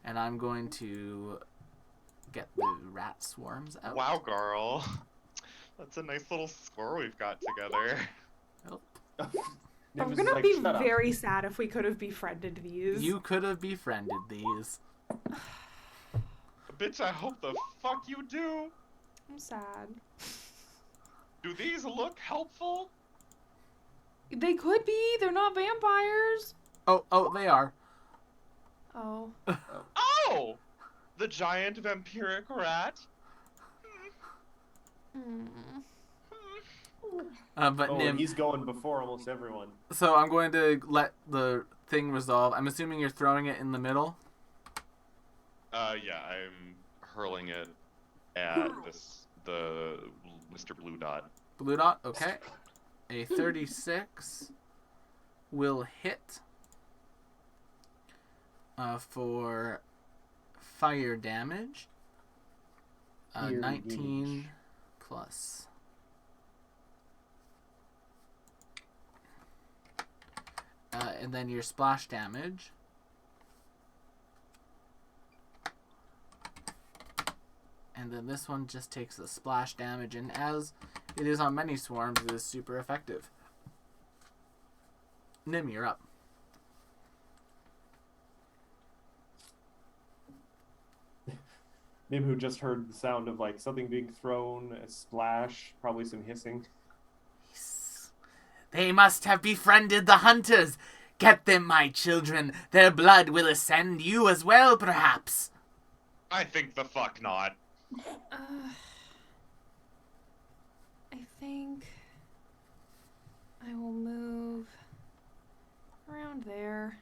And I'm going to get the rat swarms out. Wow, girl. That's a nice little score we've got together. I'm gonna be very sad if we could have befriended these. You could have befriended these. Bitch, I hope the fuck you do. I'm sad. Do these look helpful? They could be. They're not vampires. Oh, they are. Oh. Oh! The giant vampiric rat? Hmm. But Oh, Nim, he's going before almost everyone. so I'm going to let the thing resolve. I'm assuming you're throwing it in the middle. Yeah, I'm hurling it at the Mr. Blue Dot. Blue dot, okay. A 36 will hit for fire damage. Fire 19 damage. plus. And then your splash damage. And then this one just takes the splash damage, and as it is on many swarms, it is super effective. Nim, you're up. Nim, who just heard the sound of like something being thrown, a splash, probably some hissing. They must have befriended the hunters. Get them, my children. Their blood will ascend you as well, perhaps. I think the fuck not. I think I will move around there.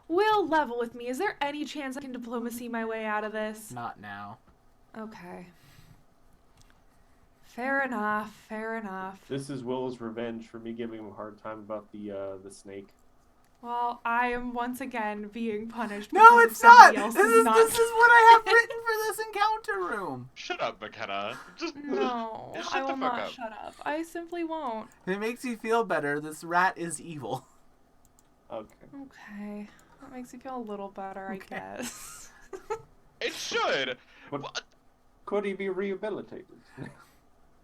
Will, level with me. Is there any chance I can diplomacy my way out of this? Not now. Okay. Fair enough. Fair enough. This is Will's revenge for me giving him a hard time about the snake. Well, I am once again being punished. No, because of it's not. somebody This else's is what I have written for this encounter room. Shut up, McKenna. Just No, Shut I the will fuck not up. shut up. I simply won't. If it makes you feel better, this rat is evil. Okay. Okay. That makes me feel a little better, Okay. I guess. It should. But What? could he be rehabilitated?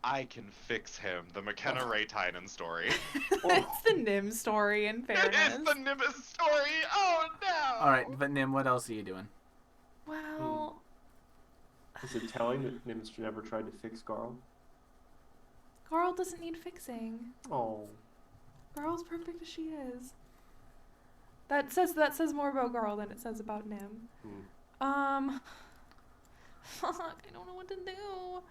I can fix him. The McKenna Ray Tynan story. It's the Nim story, in It fairness. is the Nimbus story. Oh no. All right, but Nim, what else are you doing? Well, Is it telling that Nims never tried to fix Garl? Carl doesn't need fixing. Oh. Carl's perfect as she is. That says more about Carl than it says about Nim. Fuck, I don't know what to do.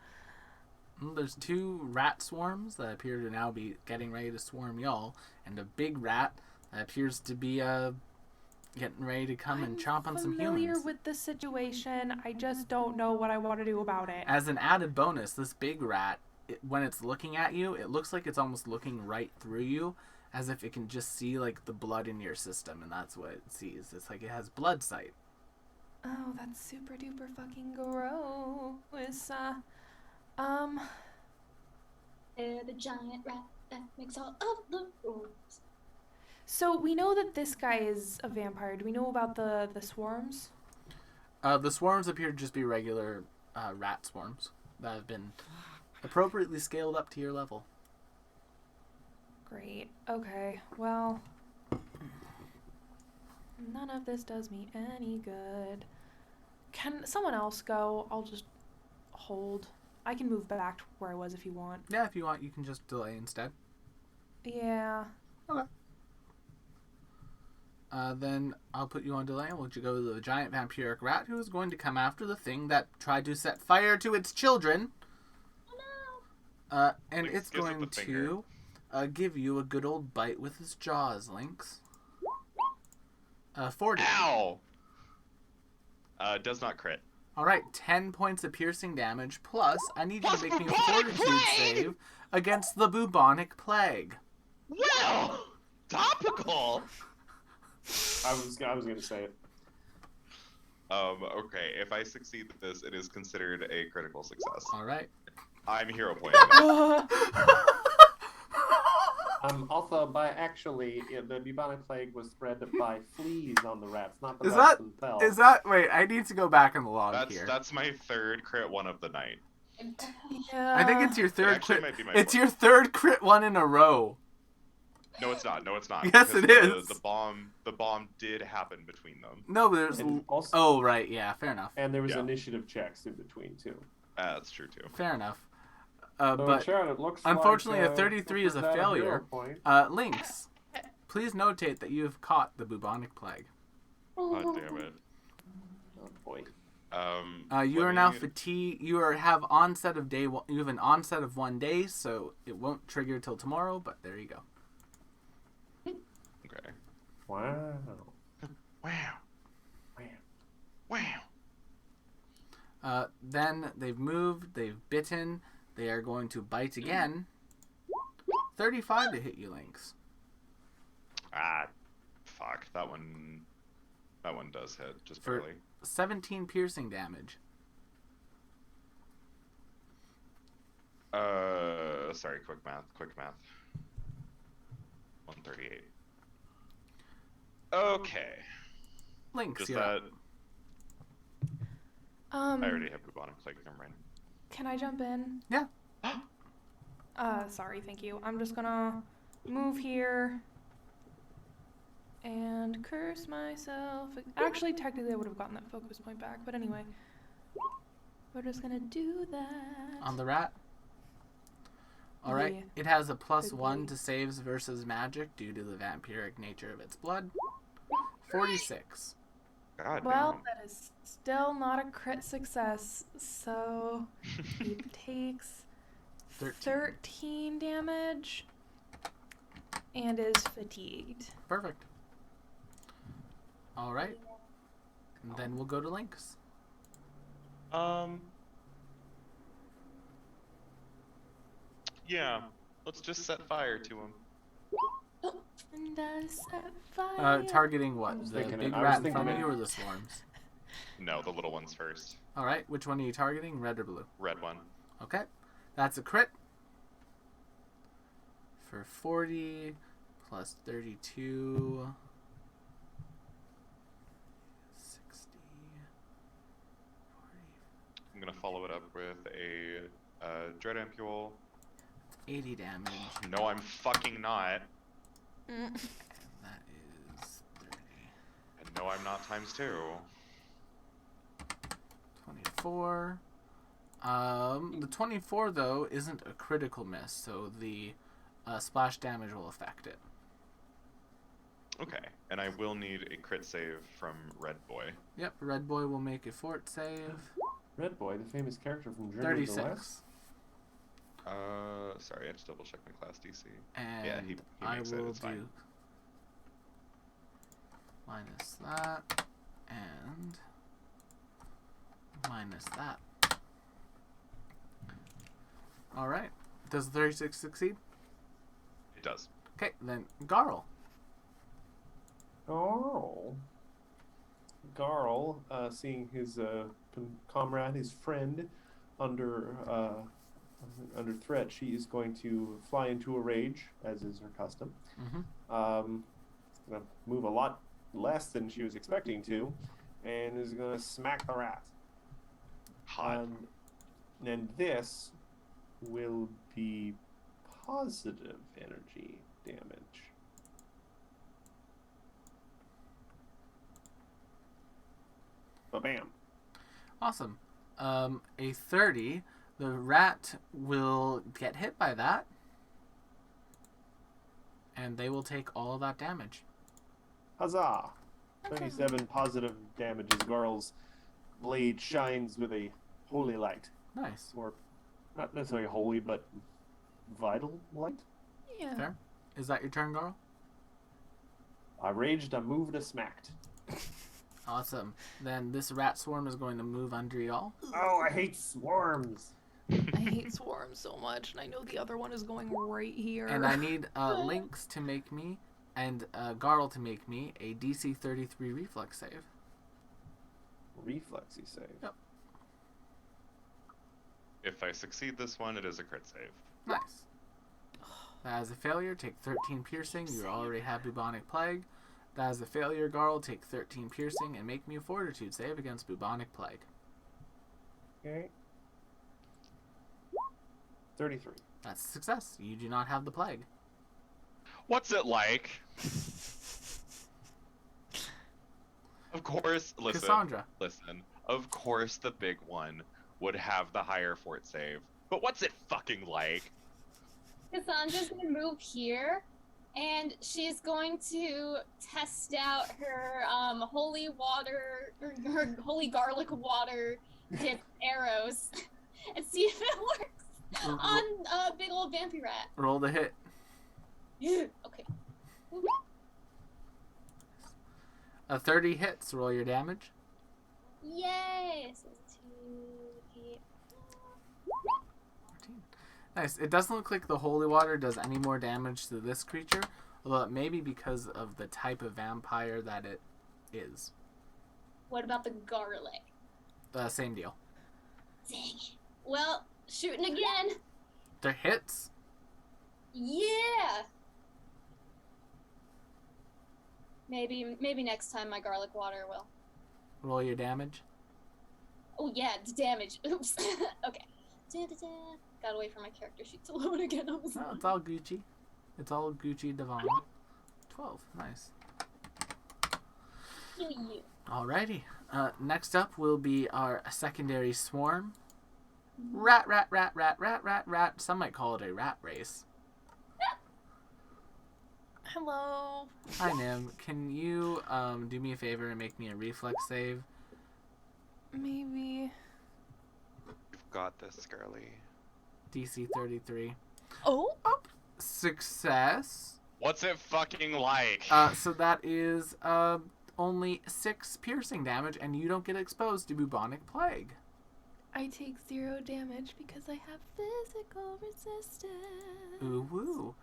There's 2 rat swarms that appear to now be getting ready to swarm y'all, and a big rat that appears to be getting ready to come and chomp on some familiar humans. with the situation. I just don't know what I want to do about it. As an added bonus, this big rat, when it's looking at you, it looks like it's almost looking right through you, as if it can just see like the blood in your system, and that's what it sees. It's like it has blood sight. Oh, that's super duper fucking gross. They're the giant rat that makes all of the rules. So we know that this guy is a vampire. Do we know about the swarms? The swarms appear to just be regular rat swarms that have been appropriately scaled up to your level. Great. Okay. Well, none of this does me any good. Can someone else go? I'll just hold. I can move back to where I was if you want. Yeah, if you want, you can just delay instead. Yeah. Then I'll put you on delay, and we'll go to the giant vampiric rat who is going to come after the thing that tried to set fire to its children. And Lynx it's gives it going the finger. to give you a good old bite with its jaws, Lynx. 40. Ow. Does not crit. Alright, 10 points of piercing damage, plus I need you to make me a fortitude save against the bubonic plague. Well, topical. I was gonna say it. Okay, if I succeed at this, it is considered a critical success. Alright. I'm hero pointing that. Also, the bubonic plague was spread by fleas on the rats, not the Is rats that- themselves. Wait, I need to go back in the log here. That's my 3rd crit one of the night. Yeah. I think it's your It third actually crit. might be my It's 4th. your 3rd crit one in a row. No, it's not. No, it's not. Yes, because it is. The bomb did happen between them. No, but there's. And also, Oh, right, yeah, fair enough. and there was Yeah. initiative checks in between too. That's true too. Fair enough. So, But Chad, it looks unfortunately, like, a 33 is a that hero failure. point. Lynx, please notate that you have caught the bubonic plague. God damn it. Oh boy. You let are now me- fatigued. have onset of day. You have an onset of 1 day, so it won't trigger till tomorrow. But there you go. Okay. Wow. Wow. Wow. Wow. Then they've moved. They've bitten. They are going to bite again. 35 to hit you, Lynx. Ah, fuck. That one does hit just For- barely. 17 piercing damage. Sorry. Quick math. 138. Okay. Lynx, Just you're up. that. I already have bubonic plague. Never mind. Can I jump in? Yeah. Sorry, thank you. I'm just gonna move here and curse myself. Actually, technically, I would have gotten that focus point back, but anyway. We're just gonna do that. On the rat. All right. Yeah. It has a plus Good 1 boy. to saves versus magic due to the vampiric nature of its blood. 46. God Well, that is still not a crit success, so it takes 13 damage and is fatigued. Perfect. All right. And then we'll go to Lynx. damn. Yeah. Let's just set fire to him. And I set fire. Targeting what? was The thinking big it. I was rat in thinking front of it. you or the swarms? No, the little ones first. All right, which one are you targeting? Red or blue? Red one. Okay, that's a crit for 40 plus 32. 60. 40. I'm gonna follow it up with a Dread Ampule. 80 damage. No, I'm fucking not. Mm. That is 30. And no, I'm not ×2. 24. The 24 though isn't a critical miss, so the splash damage will affect it. Okay, and I will need a crit save from Red Boy. Yep, Red Boy will make a fort save. Red Boy, the famous character from Journey to the West. 36. Sorry, I have to double check my class DC. And Yeah, he I makes it, will it's fine. do minus that and minus that. All right. Does 36 succeed? It does. Okay, then Garl. Oh. Garl, seeing his comrade, his friend, under threat, she is going to fly into a rage, as is her custom. Mm-hmm. Gonna move a lot less than she was expecting to, and is gonna smack the rat. Hot. And this will be positive energy damage. Ba-bam. Awesome. A 30. The rat will get hit by that, and they will take all of that damage. Huzzah! 27 positive damage as Garl's blade shines with a holy light. Nice. Or, not necessarily holy, but vital light. Yeah. Fair. Is that your turn, Garl? I raged, I moved, I smacked. Awesome. Then this rat swarm is going to move under y'all. Oh, I hate swarms! I hate swarms so much, and I know the other one is going right here. And I need Lynx to make me and Garl to make me a DC 33 reflex save. Reflexy save. Yep. If I succeed this one, it is a crit save. Nice. That is a failure. Take 13 piercing. You already have bubonic plague. That is a failure, Garl. Take 13 piercing and make me a fortitude save against bubonic plague. Okay. 33. That's a success. You do not have the plague. What's it like? Of course, listen. Cassandra. Listen. Of course the big one would have the higher fort save. But what's it fucking like? Cassandra's gonna move here, and she's going to test out her holy water, her holy garlic water dip arrows, and see if it works on a big old vampy rat. Roll the hit. Okay. A 30 hits. Roll your damage. Yay! So 2, 8. 14. Nice. It doesn't look like the holy water does any more damage to this creature, although it may be because of the type of vampire that it is. What about the garlic? Same deal. Dang it. Well, shooting again. They're hits. Yeah. Maybe next time my garlic water will. Roll your damage. Oh yeah, it's damage. Oops. Okay. Da-da-da. Got away from my character sheet to load again. I was No, it's all Gucci. It's all Gucci Devon. 12. Nice. you. Alrighty. Next up will be our secondary swarm. Rat, rat, rat, rat, rat, rat, rat. Some might call it a rat race. Hello. Hi, Nim. Can you do me a favor and make me a reflex save? Maybe. You've got this, girly. DC 33. Oh. Success. What's it fucking like? So that is only 6 piercing damage, and you don't get exposed to bubonic plague. I take 0 damage because I have physical resistance. Ooh woo.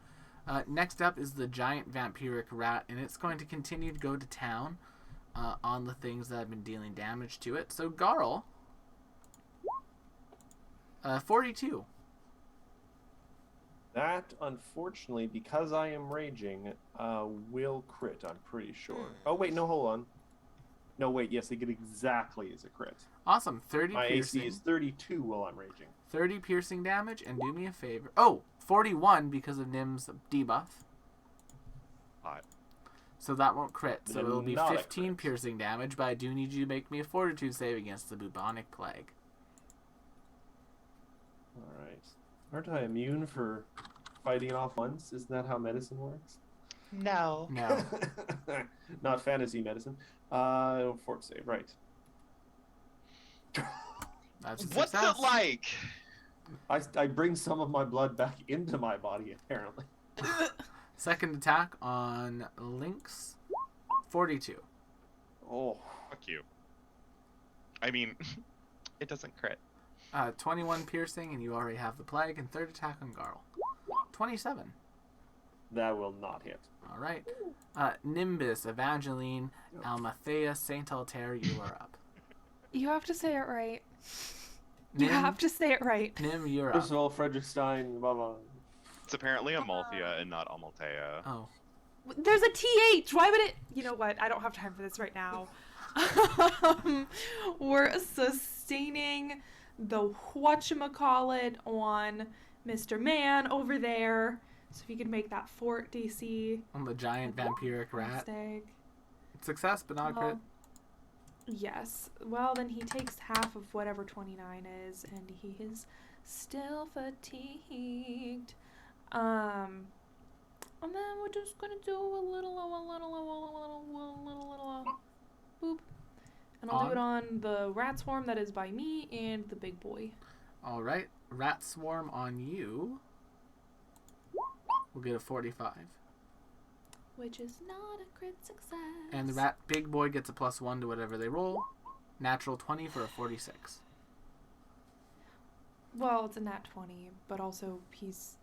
Next up is the giant vampiric rat, and it's going to continue to go to town on the things that have been dealing damage to it. So Garl, 42. That, unfortunately, because I am raging, will crit, I'm pretty sure. Oh, wait, no, hold on. No, wait, yes, they get exactly as a crit. Awesome. 30 My piercing. AC is 32 while I'm raging. 30 piercing damage, and do me a favor. Oh, 41 because of Nim's debuff. Hot. So that won't crit. So Then it'll be not a 15 crit. piercing damage, but I do need you to make me a fortitude save against the bubonic plague. Alright. Aren't I immune for fighting it off once? Isn't that how medicine works? No. No. Not fantasy medicine. Fort save, right. That's a What's success. it like? I bring some of my blood back into my body, apparently. Second attack on Lynx. 42. Oh. Fuck you. I mean, it doesn't crit. 21 piercing, and you already have the plague. And third attack on Garl. 27. That will not hit. All right. Nimbus, Evangeline, Almathea, Saint Altair, you are up. You have to say it right. Nim, You have to say it right. Nim, you're First up. of all, Frederickstein, blah, blah. It's apparently Amalthea and not Amalthea. Oh. There's a TH. Why would it? You know what? I don't have time for this right now. We're sustaining the whatchamacallit on Mr. Man over there. So if you could make that fort DC. On the giant vampiric rat. Mistake. Success, but not a crit. Well, yes. Well, then he takes half of whatever 29 is, and he is still fatigued. And then we're just gonna do a little boop. And I'll do it on the rat swarm that is by me and the big boy. All right. Rat swarm on you. We'll get a 45. Which is not a crit success. And the rat big boy gets a +1 to whatever they roll. Natural 20 for a 46. Well, it's a nat 20, but also he's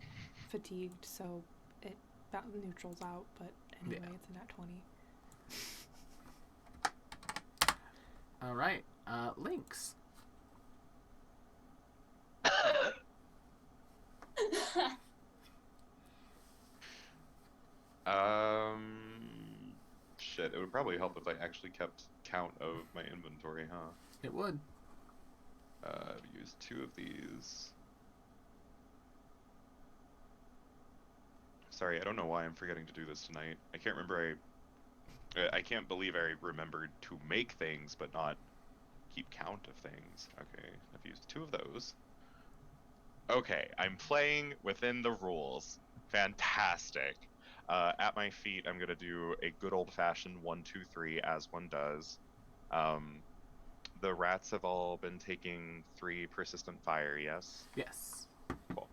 fatigued, so it that neutrals out. But anyway, Yeah. it's a nat 20. All right. Lynx. Shit, it would probably help if I actually kept count of my inventory, huh? It would. I've used 2 of these. Sorry, I don't know why I'm forgetting to do this tonight. I can't remember. I can't believe I remembered to make things, but not keep count of things. Okay, I've used 2 of those. Okay, I'm playing within the rules. Fantastic. At my feet, I'm gonna do a good old-fashioned 1, 2, 3, as one does. The rats have all been taking 3 persistent fire, yes? Yes. Cool.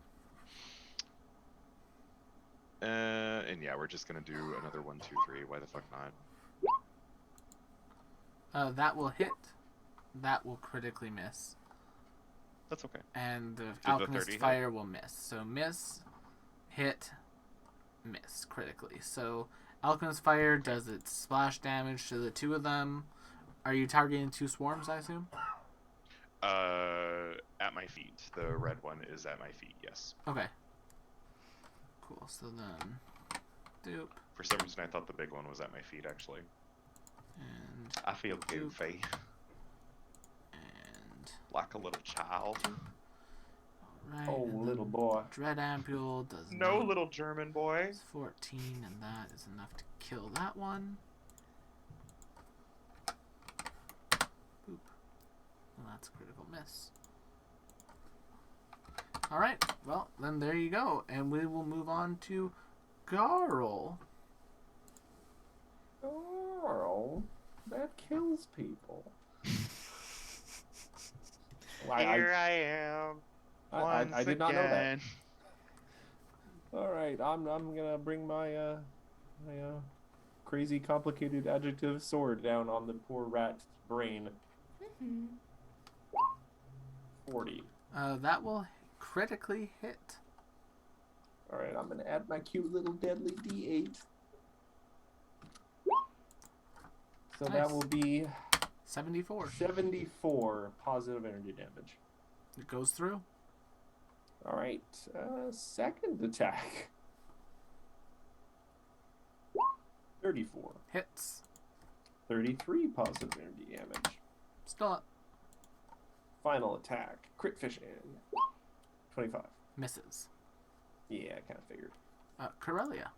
And yeah, we're just gonna do another 1, 2, 3. Why the fuck not? That will hit. That will critically miss. That's okay. And the the alchemist 30 hit? fire will miss. So miss, hit, miss critically. So alchemist fire does its splash damage to the 2 of them. Are you targeting 2 swarms, I assume? At my feet. The red one is at my feet, yes. Okay. Cool. So then, doop, For some reason, I thought the big one was at my feet, actually. and I feel goofy, and like a little child. right. Oh, and then little boy. Dread Ampule does No, not- little German boy. It's 14, and that is enough to kill that one. Boop. Well, that's a critical miss. Alright, well, then there you go. And we will move on to Garl. Girl, that kills people. Here I am. I did not know that. again. All right, I'm gonna bring my crazy complicated adjective sword down on the poor rat's brain. Mm-hmm. 40. That will critically hit. All right, I'm going to add my cute little deadly D8. So Nice. that will be 74. 74 positive energy damage. It goes through. All right, second attack. 34. Hits. 33 positive energy damage. Still up. Final attack. Crit fish in. 25. Misses. Yeah, I kind of figured. Corellia.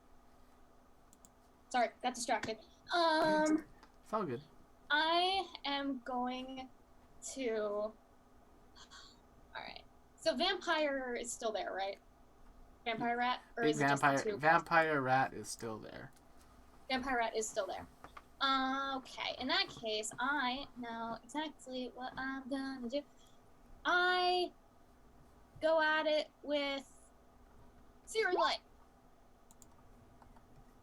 Sorry, got distracted. It's all good. I am going to. Alright. So vampire is still there, right? Vampire rat? Or is it just the two? Vampire rat is still there. Vampire rat is still there. Okay, in that case, I know exactly what I'm gonna do. I go at it with Searing Light.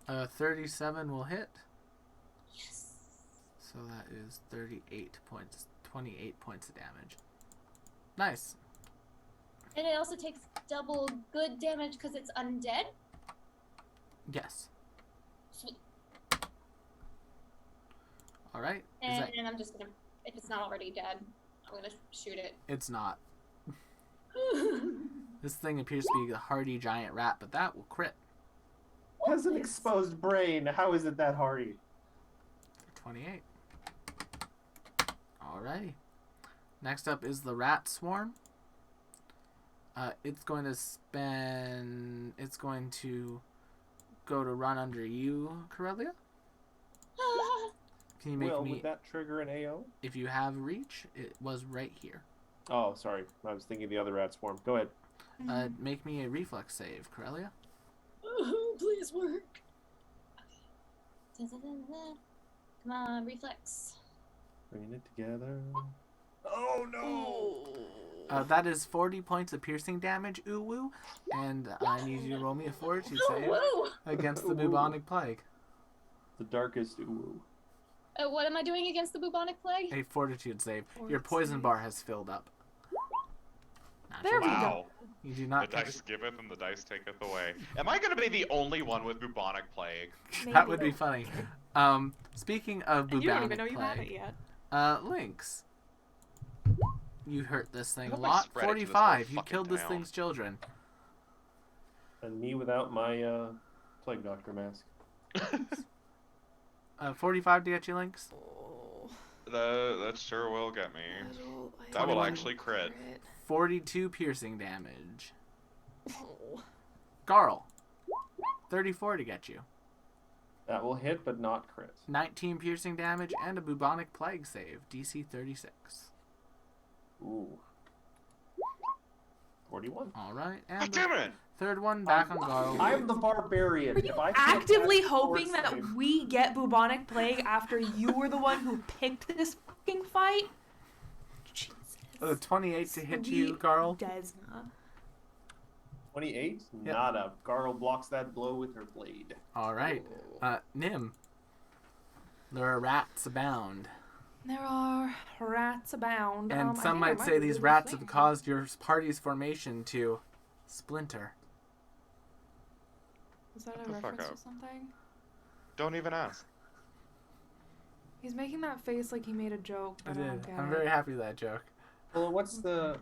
37 will hit. Yes. So that is 38 points, 28 points of damage. Nice. And it also takes double good damage because it's undead. Yes. Sweet. All right. And I'm just gonna, if it's not already dead, I'm gonna shoot it. It's not. This thing appears to be a hardy giant rat, but that will crit Has an exposed brain. How is it that hardy? for 28. Alrighty. Next up is the rat swarm. It's going to go to run under you, Corellia. Can you make Will, me, would that trigger an AO? if you have reach, it was right here. Oh, sorry. I was thinking the other rat swarm. Go ahead. Make me a reflex save, Corellia. Please work. Okay. Come on, reflex. Bringing it together. Oh, no! That is 40 points of piercing damage, Uwu, and I need you to roll me a fortitude save Woo! against the bubonic plague. The darkest ooh. What am I doing against the bubonic plague? A fortitude save. Your poison bar has filled up. There we Wow. You do The not dice giveth and the dice taketh away. Am I going to be the only one with bubonic plague? That would be funny. Speaking of And bubonic you don't even know you had it plague, yet. Lynx, you hurt this thing a hope I lot. spread it to this whole 45. You fucking killed this town. thing's children. And me without my plague doctor mask. 45 to get you, Lynx. Oh, That sure will get me. That will 21. actually crit. 42 piercing damage. Oh. Garl, 34 to get you. That will hit, but not crit. 19 piercing damage and a bubonic plague save. DC 36. Ooh. 41. All right, God and damn the it! third one back on Garl. I am the barbarian. Are you If I can't actively cast hoping sword that save- we get bubonic plague after you were the one who picked this fucking fight? Jesus. 28 to hit you, Sweet Garl. Desna. 28? Yep. Nada. Garl blocks that blow with her blade. All right, Nim. There are rats abound. There are rats abound. And I some think I might say be these able to rats swing have him. caused your party's formation to splinter. Is that Shut a the fuck reference up. to something? Don't even ask. He's making that face like he made a joke. I But I did. don't get I'm it. very happy with that joke. Well, what's the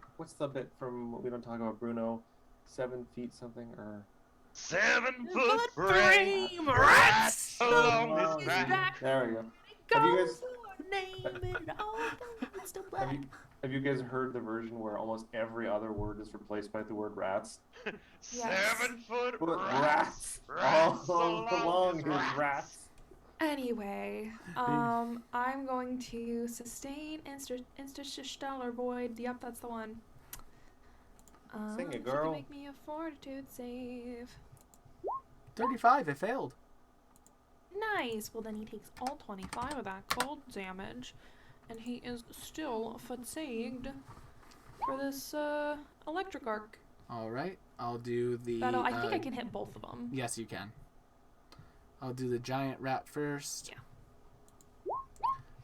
bit from We Don't Talk About Bruno? 7 feet something or 7 Foot foot frame frame rats along Oh, this yeah. track. There we go. Go Have you guys- for name and all things to Have black. you guys heard the version where almost every other word is replaced by the word rats? Yes. 7 foot But rats. rats all along along this his track. rats. Anyway, I'm going to sustain interstellar void. Yep, that's the one. Sing it, if you girl. can make me a fortitude save. 35. It failed. Nice. Well, then he takes all 25 of that cold damage, and he is still fatigued for this electric arc. All right. I'll do the. But I think I can hit both of them. Yes, you can. I'll do the giant rat first. Yeah.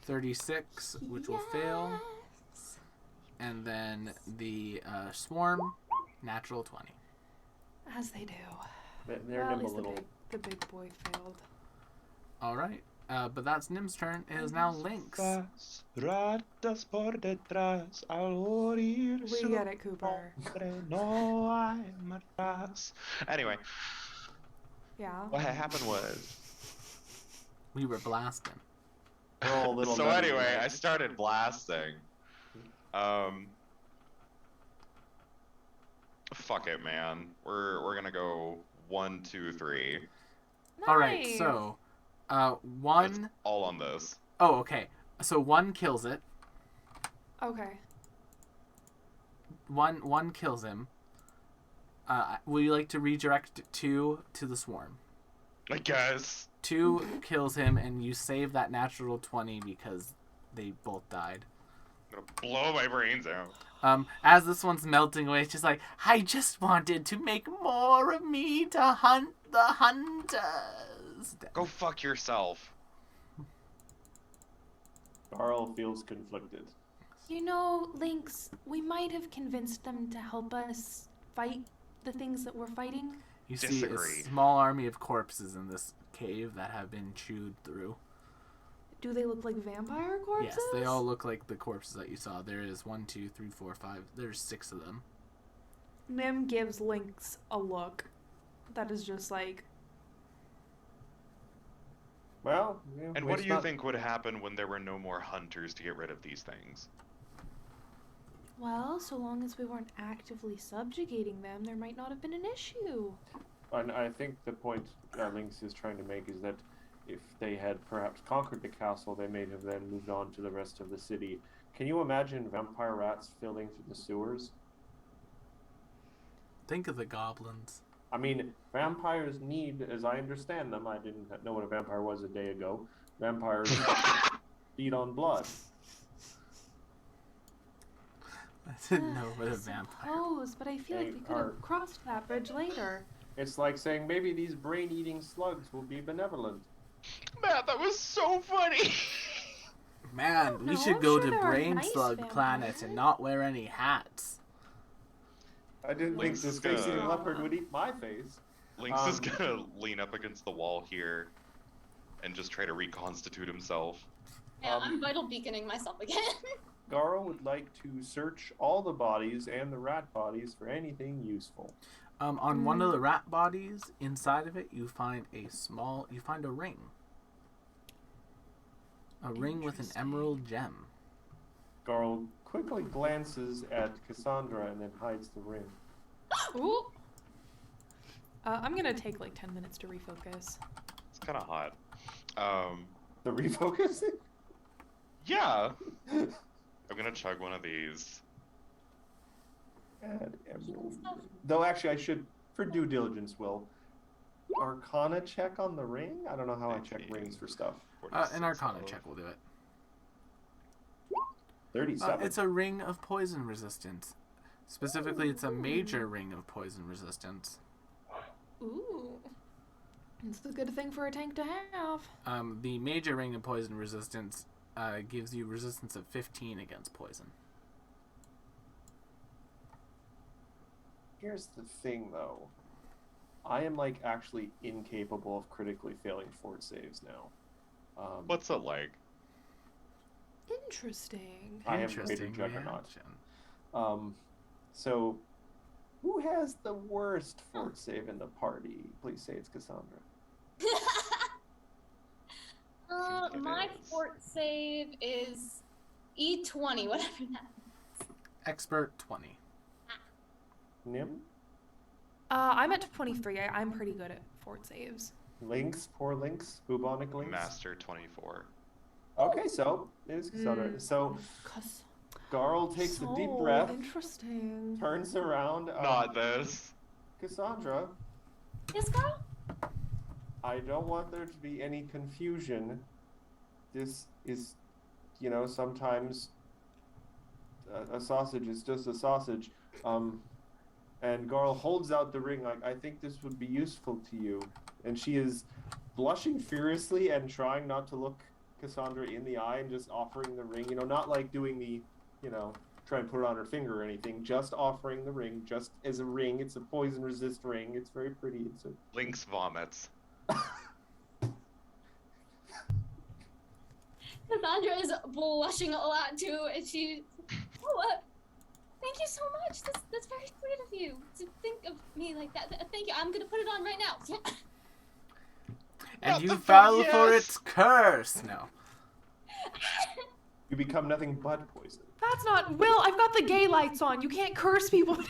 36, which will fail. Yes. And then the swarm, natural 20. As they do. They're Well, at nimble least little. the big boy failed. All right. But that's Nim's turn. It is now Lynx. Ratas por detrás, al oír We su get it, Cooper. nombre, no hay atrás. Anyway, Yeah. what had happened was. We were blasting. We're all a little So nutty anyway, tonight. I started blasting. Fuck it, man. We're gonna go 1, 2, 3. All right. Nice. So, It's one. all on this. Oh, okay. So one kills it. Okay. One kills him. Would you like to redirect 2 to the swarm? I guess. 2 kills him, and you save that natural 20 because they both died. I'm gonna blow my brains out. As this one's melting away, it's just like, I just wanted to make more of me to hunt the hunters. Go fuck yourself. Carl feels conflicted. You know, Lynx, we might have convinced them to help us fight the things that we're fighting. You see a Disagree. small army of corpses in this cave that have been chewed through. Do they look like vampire corpses? Yes, they all look like the corpses that you saw. There is 1, 2, 3, 4, 5. There's 6 of them. Nim gives Lynx a look that is just like, Well, yeah, And what do it's you not- think would happen when there were no more hunters to get rid of these things? well, so long as we weren't actively subjugating them, there might not have been an issue. And I think the point Lynx is trying to make is that if they had perhaps conquered the castle, they may have then moved on to the rest of the city. Can you imagine vampire rats filling through the sewers? Think of the goblins. I mean, vampires need, as I understand them, I didn't know what a vampire was a day ago. Vampires feed on blood. I didn't know what a vampire. Suppose, but I feel like They we could are- have crossed that bridge later. It's like saying maybe these brain-eating slugs will be benevolent. Matt, that was so funny. Man, we No, should I'm go sure to there are Brain nice Slug Planet vampires. and not wear any hats. I didn't Lynx think is this face-eating gonna- leopard would eat my face. Lynx is Um, gonna lean up against the wall here and just try to reconstitute himself. Yeah, Um, I'm vital beaconing myself again. Garo would like to search all the bodies and the rat bodies for anything useful. On one of the rat bodies, inside of it, you find a ring. A ring with an Interesting. emerald gem. Garo quickly glances at Cassandra and then hides the ring. Ooh. I'm gonna take like 10 minutes to refocus. It's kind of hot. The refocusing? Yeah. I'm gonna chug one of these. Add emerald ring. Though actually I should, for due diligence, will Arcana check on the ring? I don't know how I check 15. rings for stuff. An Arcana 46 check will do it. 37. It's a ring of poison resistance. Specifically, it's a major ring of poison resistance. Ooh. It's a good thing for a tank to have. The major ring of poison resistance gives you resistance of 15 against poison. Here's the thing, though. I am like actually incapable of critically failing fort saves now. What's it like? Interesting. I have greater Interesting juggernaut. reaction. So, who has the worst fort save in the party? Please say it's Cassandra. think it My is. fort save is E20, whatever that. Expert 20. Nim? I'm at 23. I'm pretty good at fort saves. Lynx? Poor Lynx? Bubonic Lynx? Master 24. Okay, so it is Cassandra. Mm. So, Cause Garl takes a deep so breath, Interesting. turns around. Not this. Cassandra, Yes, girl? I don't want there to be any confusion. This is, sometimes a sausage is just a sausage. And Garl holds out the ring like, I think this would be useful to you. And she is blushing furiously and trying not to look Cassandra in the eye and just offering the ring. Not like doing the, try and put it on her finger or anything. Just offering the ring, just as a ring. It's a poison resist ring. It's very pretty. It's a Lynx vomits. Cassandra is blushing a lot too, and she, thank you so much. That's very sweet of you to think of me like that. Thank you. I'm gonna put it on right now. And Not you the fell fuck, for yes! its curse. No. You become nothing but poison. That's not. Will, I've got the gay lights on. You can't curse people with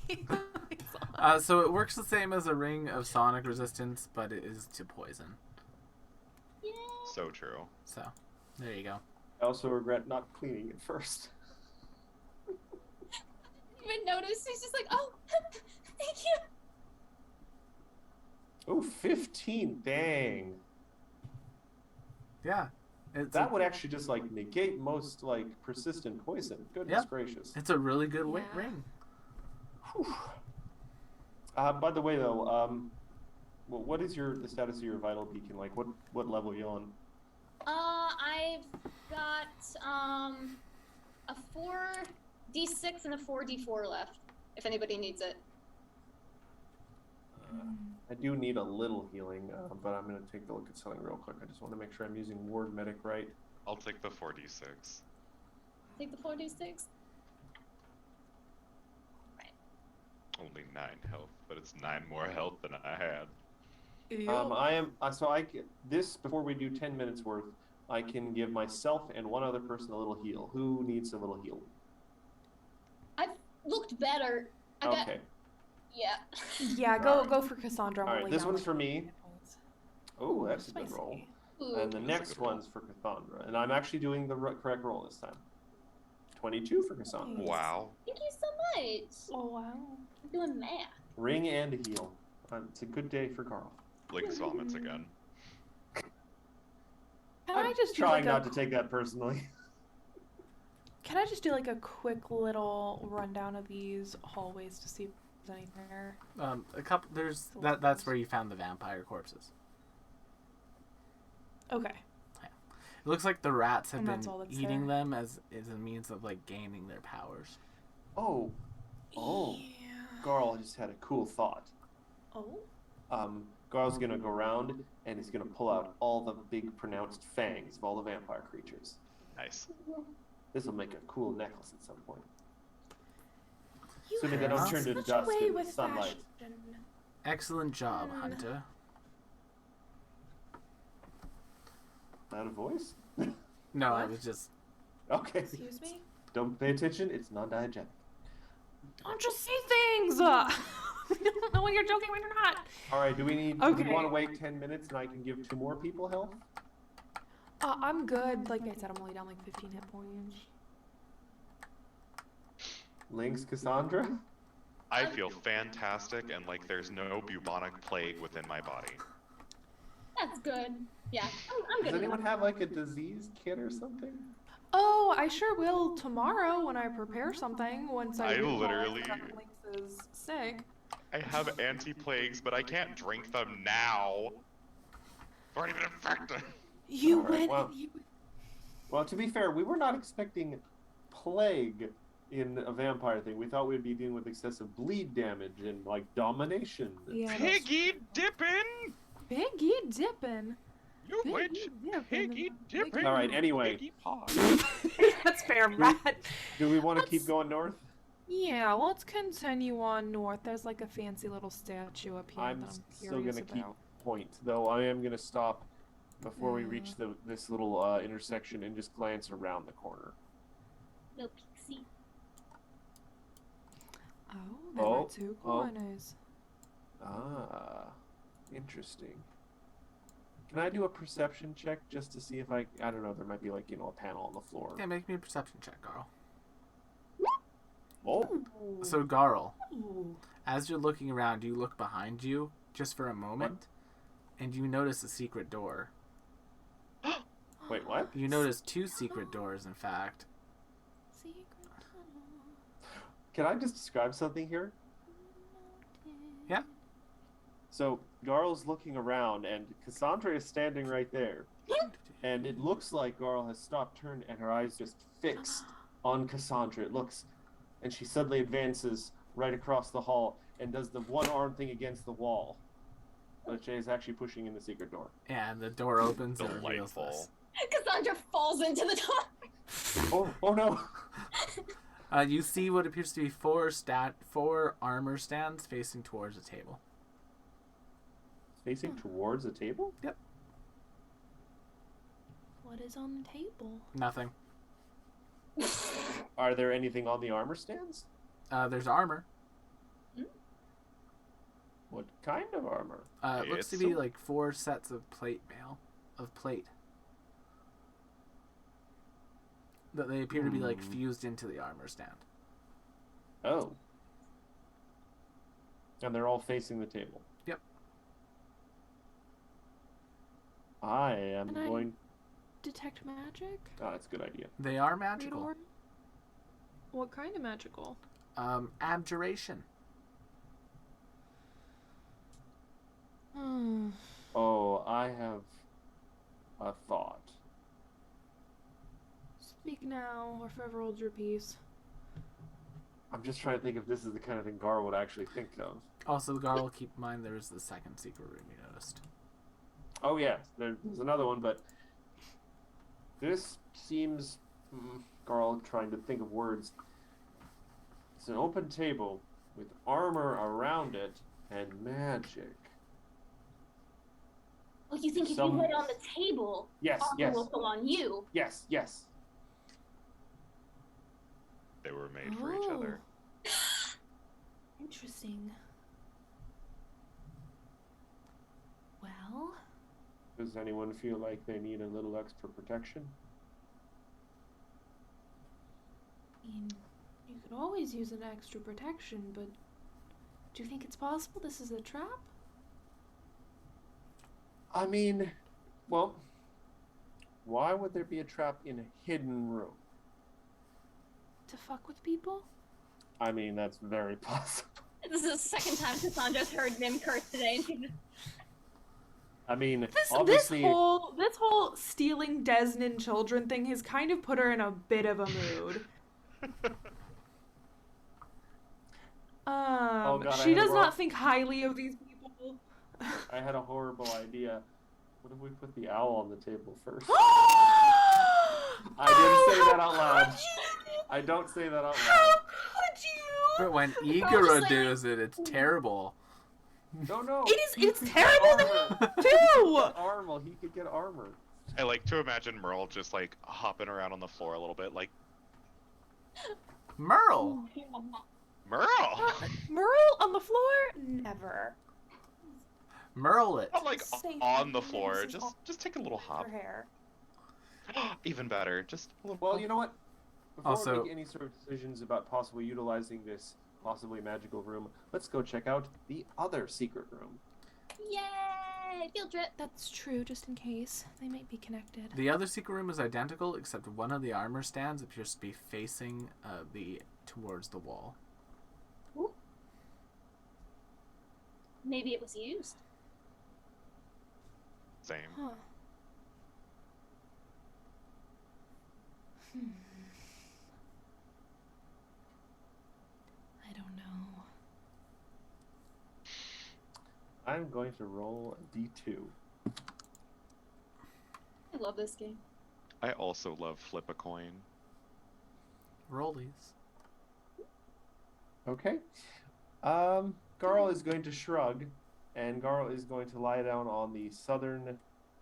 the gay lights on. So it works the same as a ring of sonic resistance, but it is to poison. Yeah. So true. So, there you go. I also regret not cleaning it first. Even notice. He's just like, oh, thank you. Oh, 15. Dang. Yeah. It's That would actually just like negate most like persistent poison. Goodness Yeah. gracious. it's a really good Yeah. ring. Whew. By the way, though, what is the status of your vital beacon? Like, what level are you on? I've got a 4d6 and a 4d4 left. If anybody needs it. I do need a little healing, but I'm gonna take a look at something real quick. I just want to make sure I'm using ward medic right. I'll take the 4d6. Take the 4d6. Only 9 health, but it's 9 more health than I had. I am so I can, this before we do 10 minutes worth. I can give myself and one other person a little heal. Who needs a little heal? I've looked better. I got, Okay. yeah. Yeah, go for Cassandra. I'm All right, only this down one's like for me. 10 points. Oh, that's a good Spicy. roll. Ooh. And the That's a next good roll. one's for Cassandra. And I'm actually doing the correct roll this time. 22 for Cassandra. Nice. Wow. Thank you so much. Oh wow. I'm doing math. Ring and a heal. It's a good day for Carl. Lynx vomits again. Can I'm I just do trying like not to take that personally. Can I just do like a quick little rundown of these hallways to see if there's anything there? A couple. That's where you found the vampire corpses. Okay. It looks like the rats have And been that's all that's eating there? them as a means of like gaining their powers. Oh, Yeah. Garl just had a cool thought. Oh. Garl's gonna go around and he's gonna pull out all the big pronounced fangs of all the vampire creatures. Nice. This will make a cool necklace at some point. You Assuming they have don't turn to such a dust way in with sunlight. fashion. Excellent job, Mm. Hunter. Out of voice? No, I What? was just. Okay. Excuse me? Don't pay attention. It's non-diegetic. Don't just say things! I don't know when you're joking when you're not. All right. Do we Okay. want to wait 10 minutes and I can give 2 more people health? I'm good. Like I said, I'm only down like 15 hit points. Lynx, Cassandra? I feel fantastic and like there's no bubonic plague within my body. That's good. Yeah, I'm Does good. anyone have like a disease kit or something? Oh, I sure will tomorrow when I prepare something. Once I I realize literally- that Lynx is sick. I have anti-plagues, but I can't drink them now. They aren't even effective. You All right, went. well. You, Well, to be fair, we were not expecting plague in a vampire thing. We thought we'd be dealing with excessive bleed damage and like domination. and Yeah. stuff. Piggy dipping! Piggy dipping. You witch! Piggy dipping. Piggy dipping! All right, anyway. Piggy pie. That's fair, Matt. Do we want to Let's- keep going north? Yeah, let's continue on north. There's like a fancy little statue up here I'm that I'm still curious gonna keep about. point, though I am gonna stop before we reach this little intersection and just glance around the corner. Little pixie. Oh, there Oh, are 2 oh. corners. Ah, interesting. Can I do a perception check just to see if I don't know, there might be like, you know, a panel on the floor. Yeah, make me a perception check, Garl. Oh, So, Garl, Ooh. as you're looking around, you look behind you just for a moment, and you notice a secret door. wait, what? You notice 2 secret doors, in fact. Secret tunnel. Can I just describe something here? Yeah. So, Garl's looking around, and Cassandra is standing right there. And it looks like Garl has stopped, turned, and her eyes just fixed on Cassandra. It looks, and she suddenly advances right across the hall and does the one arm thing against the wall. But Jay is actually pushing in the secret door. Yeah, and the door opens and reveals Delightful. this. Cassandra falls into the door. Oh no! You see what appears to be four armor stands facing towards a table. Facing towards a table? What is on the table? Nothing. Are there anything on the armor stands? There's armor. What kind of armor? It looks to It's be some- like 4 sets of plate mail. Of plate. That they appear to be like fused into the armor stand. Oh. And they're all facing the table. Yep. I am Can I- going... Detect magic? Oh, that's a good idea. They are magical. Read what kind of magical? Abjuration. Hmm. Oh, I have a thought. Speak now, or forever hold your peace. I'm just trying to think if this is the kind of thing Gar would actually think of. Also, Garl, keep in mind there's the second secret room you noticed. Oh, yes, there's another one, but this seems... Garl trying to think of words. It's an open table with armor around it and magic. Well, you think if Some- you lay on the table, Yes, armor yes, will fall on you. yes, yes. They were made for each other. Interesting. Well, Does anyone feel like they need a little extra protection? I mean, you could always use an extra protection, but do you think it's possible this is a trap? I mean, well, why would there be a trap in a hidden room? To fuck with people? I mean, that's very possible. This is the second time Cassandra's heard Nim curse today, and she just... I mean, This obviously, whole stealing Desnan children thing has kind of put her in a bit of a mood. Oh, God, I She had a does wrong- not think highly of these people. I had a horrible idea. What if we put the owl on the table first? I didn't say that out loud. I don't say that out How loud. could you? But when just Igara like- does it, it's terrible. No. It's terrible Armor. too. Armor. He could get armor. I like to imagine Merle just like hopping around on the floor a little bit, like Merle! Merle. Merle on the floor? Never. Merle it. Not like Safe on the and floor. this is all Just take a little hop. Her hair. Even better. Just a little. Well, you know what? Before Also- we make any sort of decisions about possibly utilizing this possibly magical room, let's go check out the other secret room. Yay! Field trip. That's true, just in case. They might be connected. The other secret room is identical, except one of the armor stands appears to be facing towards the wall. Ooh. Maybe it was used. Same. Huh. I don't know. I'm going to roll a d2. I love this game. I also love flip a coin. Rollies. Okay. Garl is going to shrug, and Garl is going to lie down on the southern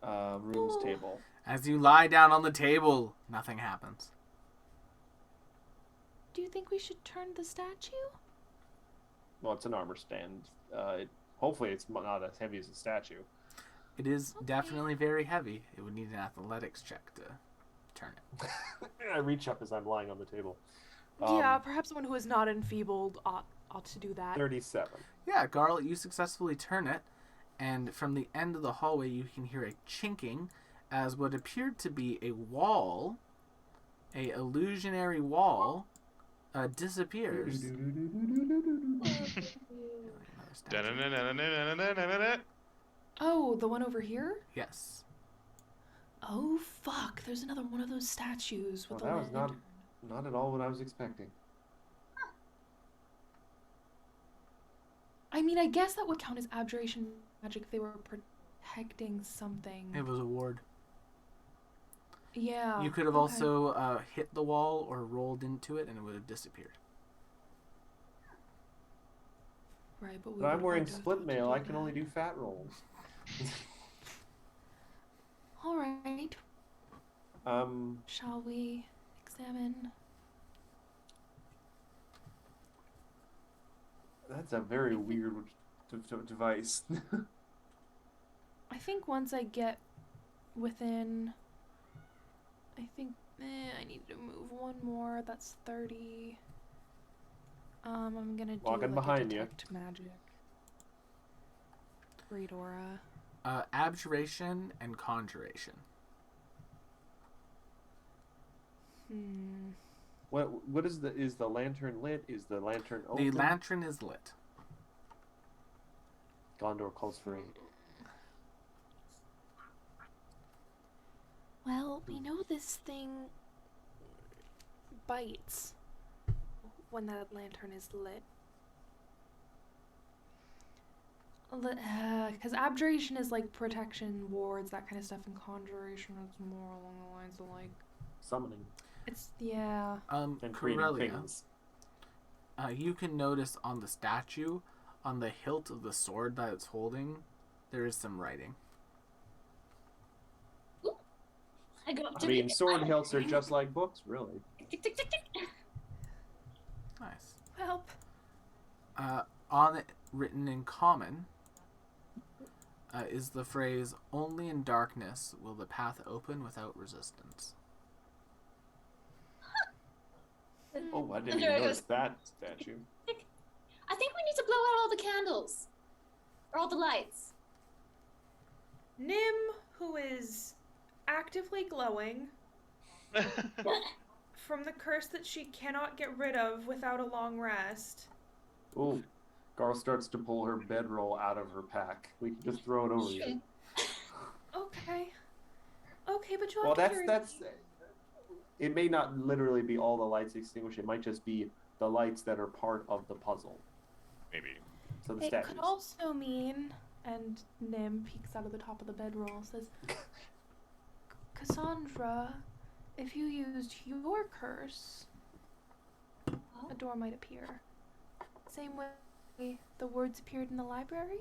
room's Oh. table. As you lie down on the table, nothing happens. Do you think we should turn the statue? Well, it's an armor stand. Hopefully it's not as heavy as a statue. It is Okay. definitely very heavy. It would need an athletics check to turn it. I reach up as I'm lying on the table. Yeah, perhaps someone who is not enfeebled ought to do that. 37. Yeah, Garl, you successfully turn it, and from the end of the hallway you can hear a chinking as what appeared to be a wall, a illusionary wall, disappears. Oh, the one over here? Yes. Oh, fuck. There's another one of those statues with Oh, the that was not- lantern. Not at all what I was expecting. I mean, I guess that would count as abjuration magic if they were protecting something. It was a ward. Yeah. You could have okay. also hit the wall or rolled into it, and it would have disappeared. Right, but, But I'm wearing split mail. I can only do fat rolls. All right. Um, Shall we examine? that's a very weird device. I think once I get within, I think I need to move one more. That's 30. I'm gonna do Walking like behind a you. detect magic. Read aura. Abjuration and conjuration. What is the lantern lit? Is the lantern open? The lantern is lit. Gondor calls for aid. Well, we know this thing bites when that lantern is lit. Because abjuration is like protection, wards, that kind of stuff, and conjuration is more along the lines of like Summoning it's yeah. and creating Corellia, things. you can notice on the statue, on the hilt of the sword that it's holding, there is some writing. I go up I to mean, it. sword hilts are just like books, really. Tick, tick, tick, tick. Nice. Help. On it, written in common, is the phrase, "Only in darkness will the path open without resistance." Oh, I didn't And even there it notice goes. that statue. I think we need to blow out all the candles. Or all the lights. Nim, who is actively glowing from the curse that she cannot get rid of without a long rest. Ooh. Garl starts to pull her bedroll out of her pack. We can just throw it over you. Okay. Okay, but you'll Well, have to carry that's. me. It may not literally be all the lights extinguished. It might just be the lights that are part of the puzzle. Maybe. So the It statues. could also mean, and Nim peeks out of the top of the bedroll, says, Cassandra, if you used your curse, a door might appear. Same way the words appeared in the library?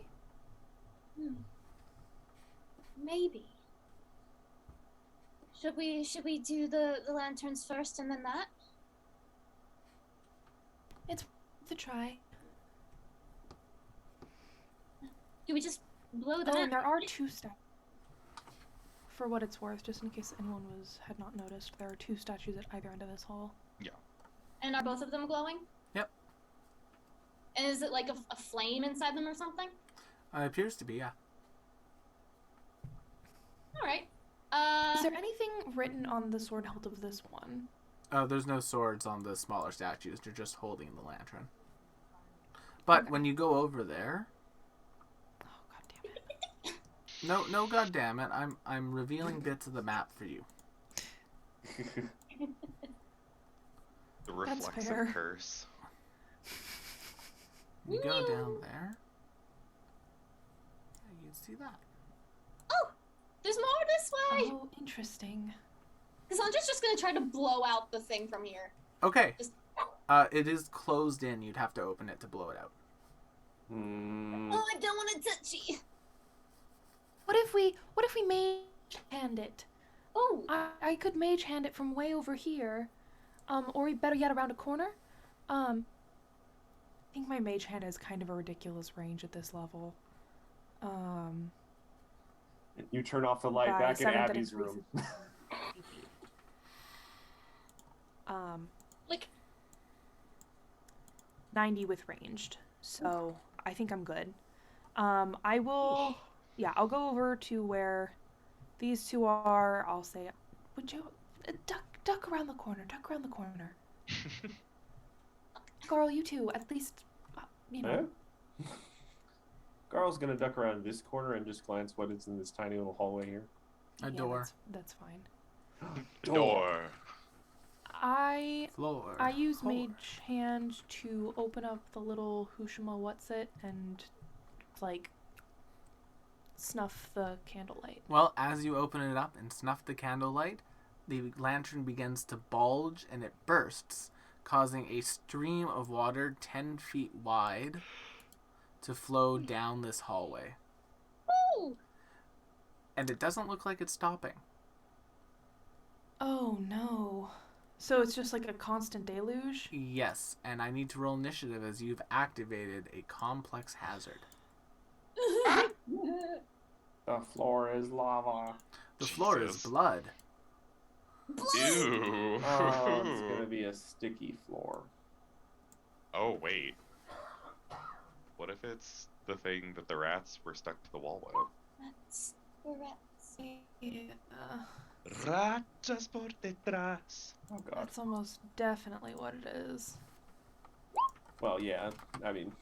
Maybe. Should we do the lanterns first and then that? It's worth a try. Do we just blow them Oh, out? and there are two statues. For what it's worth, just in case anyone had not noticed, there are two statues at either end of this hall. And are both of them glowing? Yep. And is it like a flame inside them or something? It appears to be, yeah. Alright. Is there anything written on the sword hilt of this one? There's no swords on the smaller statues. They're just holding the lantern. But Okay. when you go over there, Oh, god damn it. no, goddamn it, I'm revealing bits of the map for you. The That's reflexive fair. curse. You go down there. Yeah, you see that. Oh! There's more this way! Oh, interesting. Cassandra's just gonna try to blow out the thing from here. Okay. Just- It is closed in. You'd have to open it to blow it out. Hmm. Oh, I don't want to touch it. What if we mage hand it? Oh, I could mage hand it from way over here. Or better yet, around a corner. I think my mage hand has kind of a ridiculous range at this level. You turn off the light By back in 7 that Abby's room. increases- like 90 with ranged. So I think I'm good. I will, yeah, I'll go over to where these two are. I'll say, would you duck around the corner? Duck around the corner. Carl, you too. At least, you know. Eh? Garl's gonna duck around this corner and just glance what is in this tiny little hallway here. A Yeah, door. That's fine. Door. Floor. I use Floor. Mage Hand to open up the little Hushima what's-it and, like, snuff the candlelight. Well, as you open it up and snuff the candlelight, the lantern begins to bulge and it bursts, causing a stream of water 10 feet wide to flow down this hallway. Woo! And it doesn't look like it's stopping. Oh no. So it's just like a constant deluge? Yes, and I need to roll initiative as you've activated a complex hazard. The floor is lava. The floor is Jesus. blood. Ew. Oh, it's gonna be a sticky floor. Oh, wait. What if it's the thing that the rats were stuck to the wall with? Rats. We're rats. Yeah. Ratas por detrás. Oh god. That's almost definitely what it is. Well, yeah. I mean,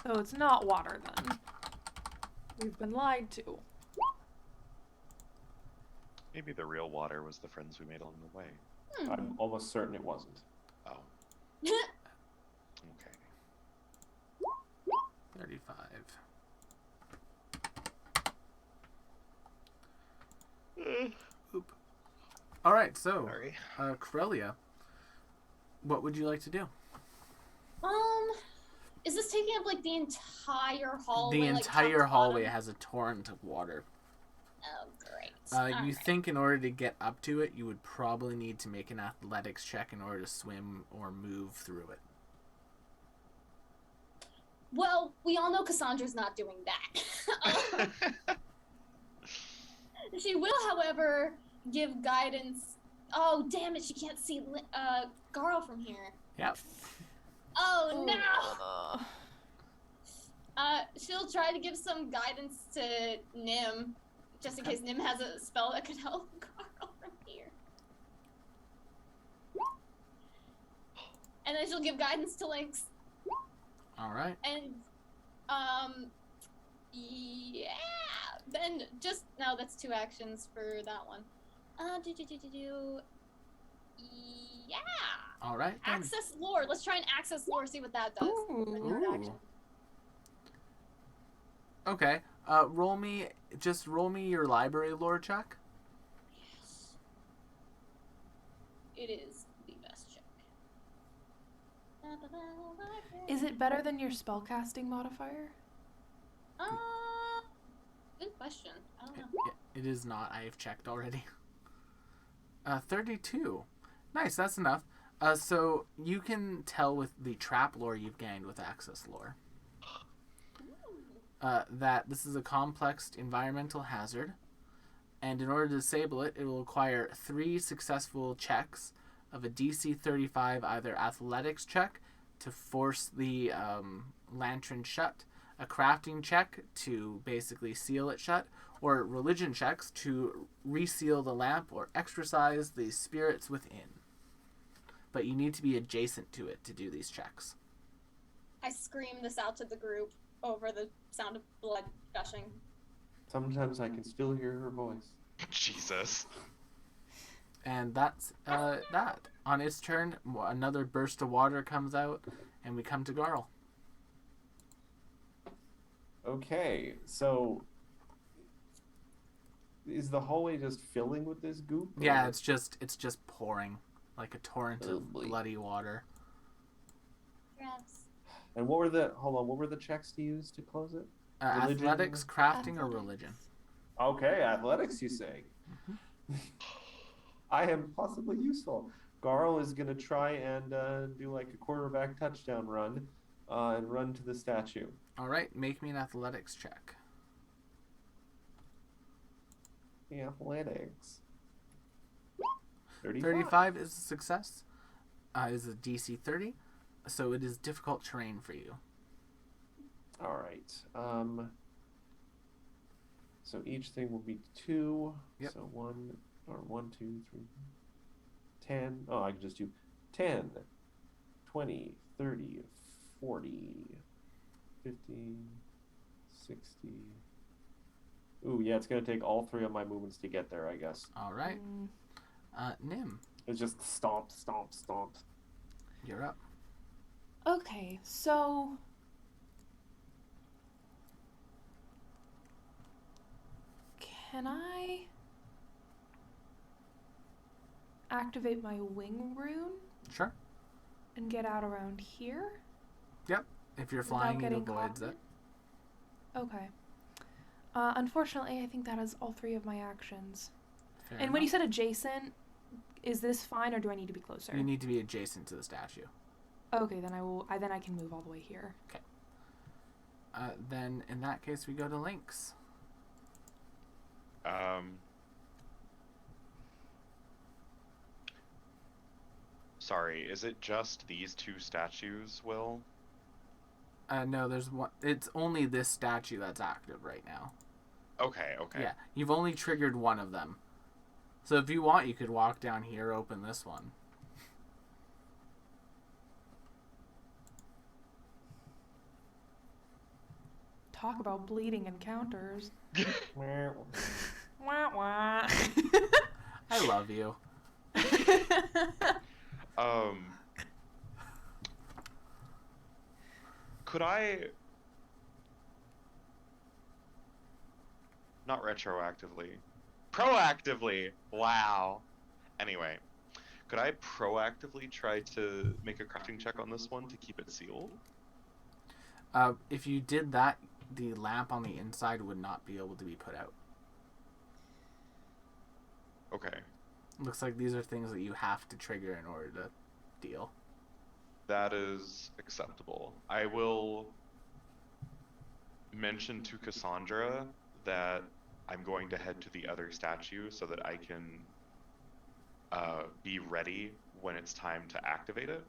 So it's not water then. We've been lied to. Maybe the real water was the friends we made along the way. I'm almost certain it wasn't. Oh. Okay. 35. Oop. Alright, so, Sorry. Corellia, what would you like to do? Is this taking up like the entire hallway? The like, top entire to hallway bottom? has a torrent of water. Oh, great. You Alright. think in order to get up to it, you would probably need to make an athletics check in order to swim or move through it. Well, we all know Cassandra's not doing that. She will, however, give guidance. Oh, damn it! She can't see Garl from here. Yep. Oh no! She'll try to give some guidance to Nim, just in case Nim has a spell that could help Garl from here. And then she'll give guidance to Lynx. Alright. And, yeah. Then just no, that's 2 actions for that one. Yeah. Alright. then. Access lore. Let's try and access lore. See what that does. Ooh. Ooh. Okay. Roll me your library lore check. Yes. It is the best check. Is it better than your spellcasting modifier? Good question. I don't know. It is not. I have checked already. 32. Nice, that's enough. So you can tell with the trap lore you've gained with access lore that this is a complex environmental hazard, and in order to disable it, it will require 3 successful checks of a DC 35 either athletics check to force the lantern shut, a crafting check to basically seal it shut, or religion checks to reseal the lamp or exorcise the spirits within. But you need to be adjacent to it to do these checks. I scream this out to the group over the sound of blood gushing. Sometimes I can still hear her voice. Jesus. And that's that. On its turn, another burst of water comes out, and we come to Garl. Okay, so is the hallway just filling with this goop? Yeah, or- it's just pouring like a torrent Oh, of boy. bloody water. Rats. And what were the checks to use to close it? Religion? Athletics, crafting, or religion. Okay, athletics, you say. I am possibly useful. Garl is gonna try and do like a quarterback touchdown run, and run to the statue. All right, make me an athletics check. Athletics. 35 is a success. Is a DC 30, so it is difficult terrain for you. All right. So each thing will be 2. Yep. So 1 or 1, 2, 3, 10. Oh, I can just do 10, 20, 30, 40, 50, 60. Ooh, yeah, it's gonna take all 3 of my movements to get there, I guess. All right. Nim, It's just stomp, stomp, stomp. you're up. Okay, so can I activate my wing rune Sure. and get out around here? If you're Without flying, it getting avoids caught? it. Okay. Unfortunately, I think that is all 3 of my actions. Fair And when you enough. said adjacent, is this fine or do I need to be closer? You need to be adjacent to the statue. Okay, then I can move all the way here. Then in that case, we go to Lynx. Sorry, is it just these 2 statues, Will? No, there's one. It's only this statue that's active right now. Okay, okay. Yeah, you've only triggered one of them. So if you want, you could walk down here, open this one. Talk about bleeding encounters. Meh. Wah wah. I love you. Could I... Not retroactively. Proactively! Wow. Anyway, could I proactively try to make a crafting check on this one to keep it sealed? If you did that, the lamp on the inside would not be able to be put out. Okay. Looks like these are things that you have to trigger in order to deal. That is acceptable. I will mention to Cassandra that I'm going to head to the other statue so that I can be ready when it's time to activate it.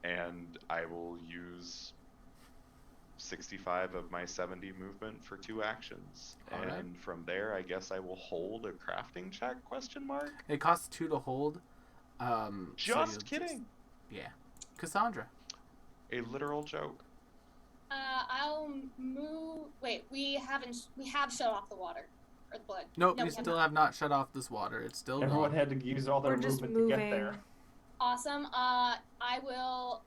And I will use 65 of my 70 movement for 2 actions. All and right. from there, I guess I will hold a crafting check, question mark? It costs 2 to hold. So Just you'll kidding. Yeah. Cassandra. A literal joke. I'll move. Wait, we have shut off the water or the blood. Nope, No, you we still not. have not shut off this water. It's still Everyone going. had to use all their We're just movement to get moving. there. Awesome. I will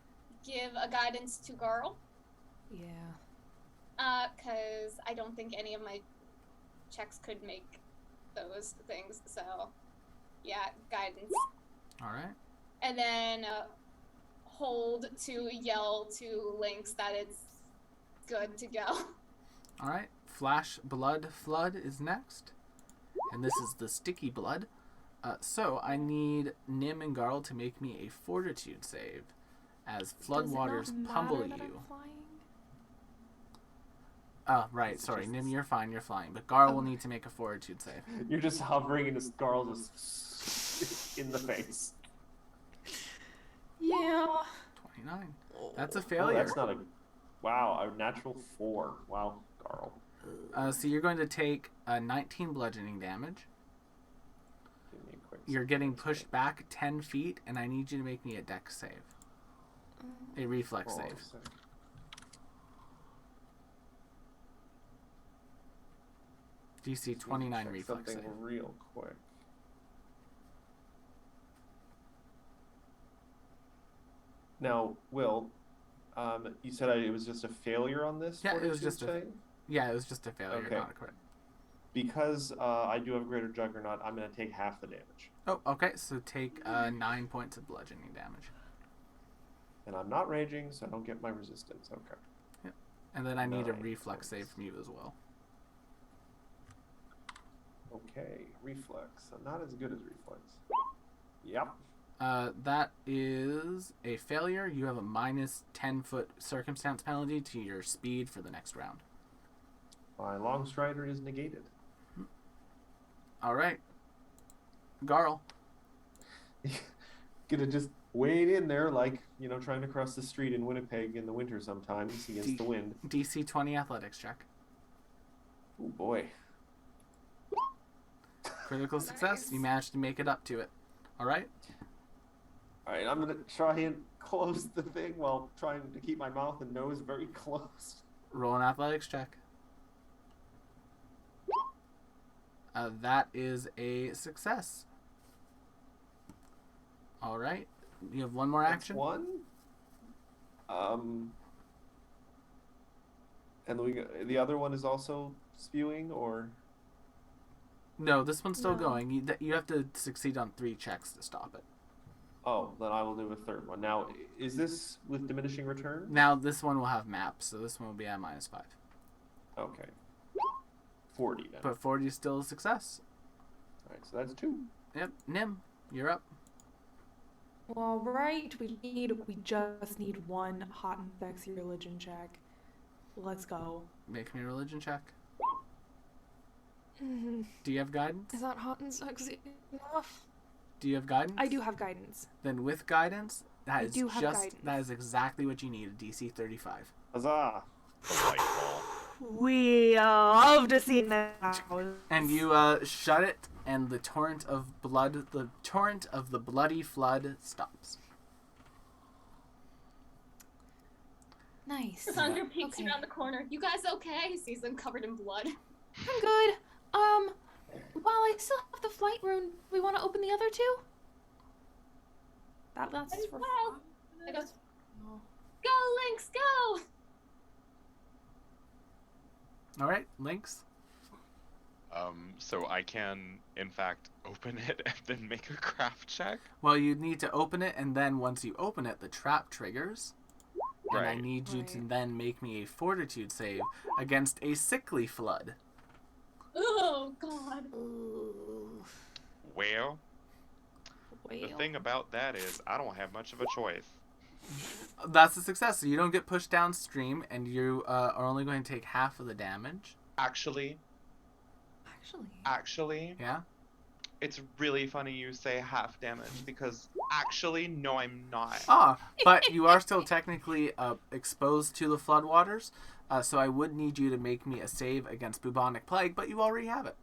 give a guidance to Garl. Yeah. Cause I don't think any of my checks could make those things. So, yeah, guidance. All right. And then hold to yell to Lynx that it's good to go. All right. Flash Blood Flood is next. And this is the sticky blood. So I need Nim and Garl to make me a fortitude save as flood Does it waters not pummel matter that I'm you. flying? Right, It's sorry. just- Nim, you're fine, you're flying. But Garl will need to make a fortitude save. You're just hovering and this girl just in the face. Yeah. 29. That's a Oh, failure. that's not a... Wow, a natural 4. Wow, Garl. So you're going to take 19 bludgeoning damage. Give me a quick You're second. getting pushed back 10 feet, and I need you to make me a dex save. A reflex Oh, save. sick. DC 29 Check reflex something save. real quick. Now, Will, you said it was just a failure on this? Yeah, it was fortitude just a- save? Yeah, it was just a failure, Okay. not a crit. Because I do have a greater juggernaut, I'm going to take half the damage. Oh, okay, so take 9 points of bludgeoning damage. And I'm not raging, so I don't get my resistance. Okay. And then I need a 9 reflex save points. from you as well. Okay, reflex. I'm not as good as reflex. Yep. That is a failure. You have a minus 10-foot circumstance penalty to your speed for the next round. My long strider is negated. All right. Garl. Gonna just wade in there like, you know, trying to cross the street in Winnipeg in the winter sometimes against the wind. DC 20 athletics check. Oh boy. Critical success. Nice. You managed to make it up to it. All right. Alright, I'm gonna try and close the thing while trying to keep my mouth and nose very closed. Roll an athletics check. That is a success. All right. You have one more That's action. one. And the other one is also spewing, or No, this one's still No. going. You have to succeed on 3 checks to stop it. oh, then I will do a third one. Now, is this with diminishing return? Now this one will have maps, so this one will be at -5. Okay. 40 then. But 40 is still a success. All right, so that's 2. Yep. Nim, you're up. All right, we just need one hot and sexy religion check. Let's go. Make me a religion check. Mhm. Do you have guidance? Is that hot and sexy enough? Do you have guidance? I do have guidance. Then with guidance, I do have guidance. that is exactly what you need, a DC 35. Huzzah! Delightful. We love to see that. And you shut it, and the torrent of the bloody flood stops. Nice. Cassandra peeks Okay. around the corner. You guys okay? Sees them covered in blood. I'm good. While I still have the flight rune, we want to open the other 2? That's for Well, I go, Oh. go Lynx, go! All right, Lynx. So I can, in fact, open it and then make a craft check. Well, you need to open it, and then once you open it, the trap triggers. And I Right. need you to Right. then make me a fortitude save against a sickly flood. Oh god. Ooh. Well, the Well. thing about that is I don't have much of a choice. That's a success. So you don't get pushed downstream, and you are only going to take half of the damage. Actually, Yeah. it's really funny you say half damage because actually, no, I'm not. But you are still technically exposed to the floodwaters. So I would need you to make me a save against bubonic plague, but you already have it.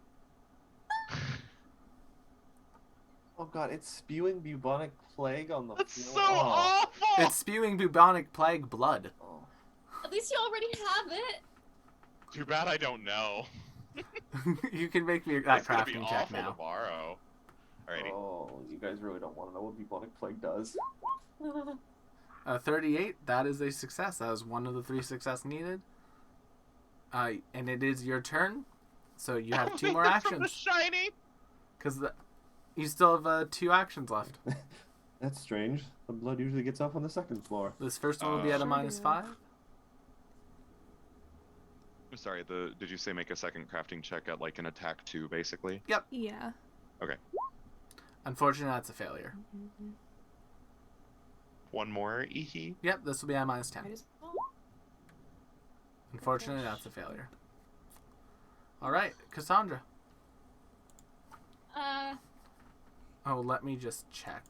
Oh god, it's spewing bubonic plague on the That's so floor. awful. It's spewing bubonic plague blood. Oh. At least you already have it. Too bad I don't know. You can make me that That's gonna be crafting check awful to now. borrow. Alrighty. Oh, you guys really don't want to know what bubonic plague does. 38, that is a success. That is one of the 3 success needed. And it is your turn. So you have 2 more From the actions. shiny. Because you still have 2 actions left. That's strange. The blood usually gets off on the second floor. This first one will be at a Sure do. -5. Sorry, did you say make a second crafting check at like an attack 2, basically? Yeah. Unfortunately, that's a failure. One more, eehee. Yep, this will be at -10. Might as well. Unfortunately, that's a failure. All right, Cassandra. Oh, let me just check.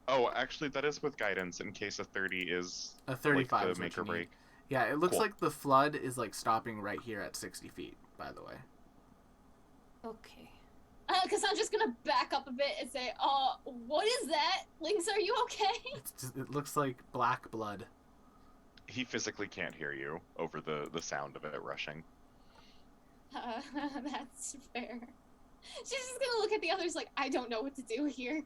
Oh, actually, that is with guidance in case a 30 is A 35 like is the what make or you need. break. Yeah, it looks Cool. like the flood is like stopping right here at 60 feet, by the way. Okay. Cassandra's gonna back up a bit and say, what is that? Lynx, are you okay? It looks like black blood. He physically can't hear you over the sound of it rushing. That's fair. She's just gonna look at the others like, I don't know what to do here.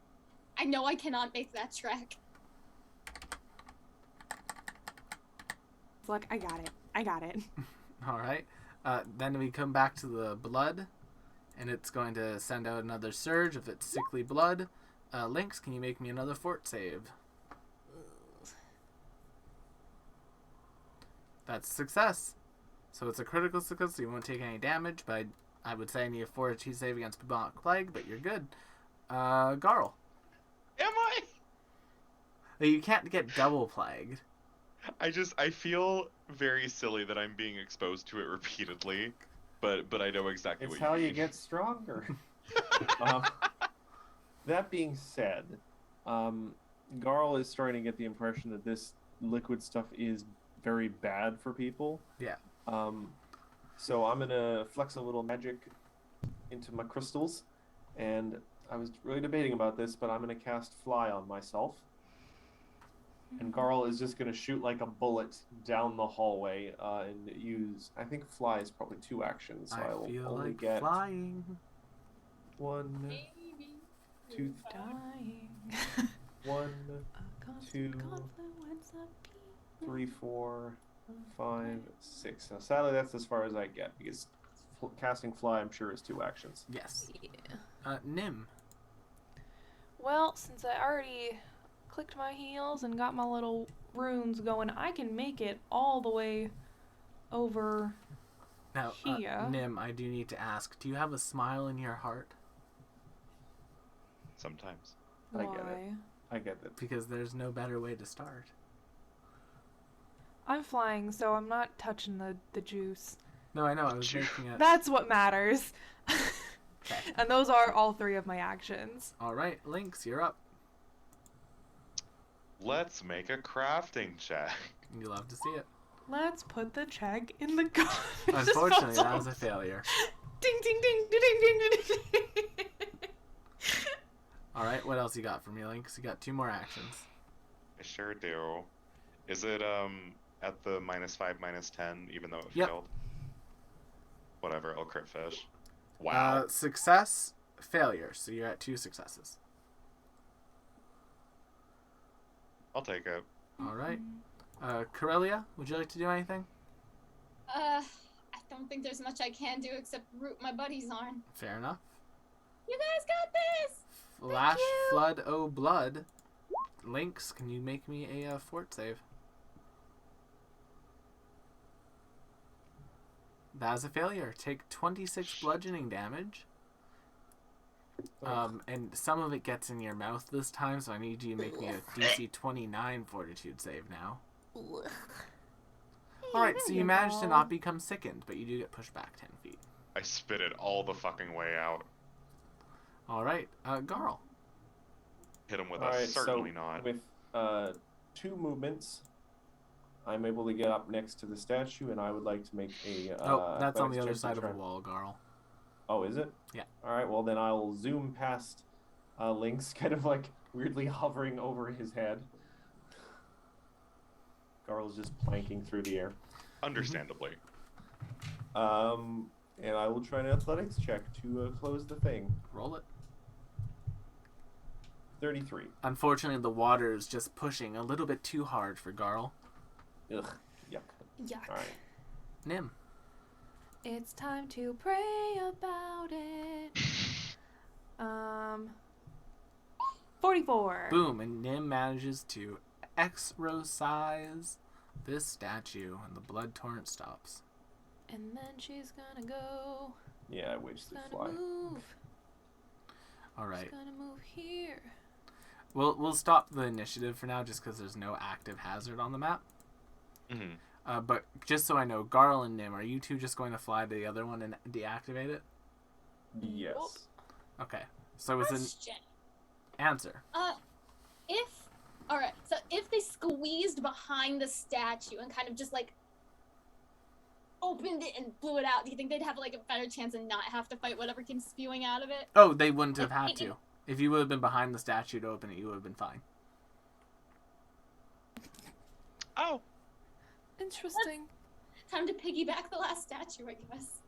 I know I cannot make that trek. It's like, I got it. All right. Then we come back to the blood, and it's going to send out another surge of its sickly blood. Lynx, can you make me another fort save? That's a success. So it's a critical success, so you won't take any damage, but I would say I need a fortitude save against bubonic plague, but you're good. Garl. Am I? You can't get double plagued. I feel very silly that I'm being exposed to it repeatedly, but I know exactly It's what how you you mean. get stronger. That being said, Garl is starting to get the impression that this liquid stuff is very bad for people. Yeah. So I'm gonna flex a little magic into my crystals, and I was really debating about this, but I'm gonna cast Fly on myself. And Garl is just going to shoot like a bullet down the hallway and use. I think fly is probably 2 actions, so I will feel only like get flying. 1, Maybe. 2, Dying. 1, A constant 2, confluence of people. 3, 4, 5, 6. Now, sadly, that's as far as I get because casting fly, I'm sure, is 2 actions. Yes. Yeah. Nim. Well, since I already clicked my heels and got my little runes going, I can make it all the way over. Now, Here. Nim, I do need to ask, do you have a smile in your heart? Sometimes. I Why? get it. I get it. Because there's no better way to start. I'm flying, so I'm not touching the juice. No, I know, I was making it. That's what matters. Okay. And those are all 3 of my actions. Alright, Lynx, you're up. Let's make a crafting check. You love to see it. Let's put the check in the garbage. Unfortunately, that was a failure. Ding ding ding ding ding ding ding. Alright, what else you got for me, Lynx? You got 2 more actions. I sure do. Is it at the -5, -10, even though it Yep. failed? Whatever, I'll crit fish. Wow. Success, failure. So you're at 2 successes. I'll take it. Alright. Corellia, would you like to do anything? I don't think there's much I can do except root my buddies on. Fair enough. You guys got this! Flash, you. flood, oh blood. Lynx, can you make me a fort save? That is a failure. Take 26 bludgeoning damage. And some of it gets in your mouth this time, so I need you to make me a DC 29 fortitude save now. Alright, so you managed to not become sickened, but you do get pushed back 10 feet. I spit it all the fucking way out. Alright, Garl. Hit him with All a right, certainly so not. with 2 movements, I'm able to get up next to the statue, and I would like to make a. Oh, that's on the athletics other check to side of try- the wall, Garl. Oh, is it? Yeah. All right. Well, then I'll zoom past Lynx, kind of like weirdly hovering over his head. Garl's just planking through the air. Understandably. And I will try an athletics check to close the thing. Roll it. 33. Unfortunately, the water is just pushing a little bit too hard for Garl. Ugh. Yuck. Yuck. All right. Nim. It's time to pray about it. 44. Boom, and Nim manages to exorcise this statue, and the blood torrent stops. And then she's gonna go. Yeah, I wish She's to gonna fly. move. All right. She's gonna move here. We'll stop the initiative for now, just because there's no active hazard on the map. Mm-hmm. But just so I know, Garl and Nim, are you two just going to fly to the other one and deactivate it? Yes. Okay. So it's an Question. answer. If they squeezed behind the statue and kind of just like opened it and blew it out, do you think they'd have like a better chance and not have to fight whatever came spewing out of it? Oh, they wouldn't have had to. If you would have been behind the statue to open it, you would have been fine. Oh! Interesting. Time to piggyback the last statue, I guess.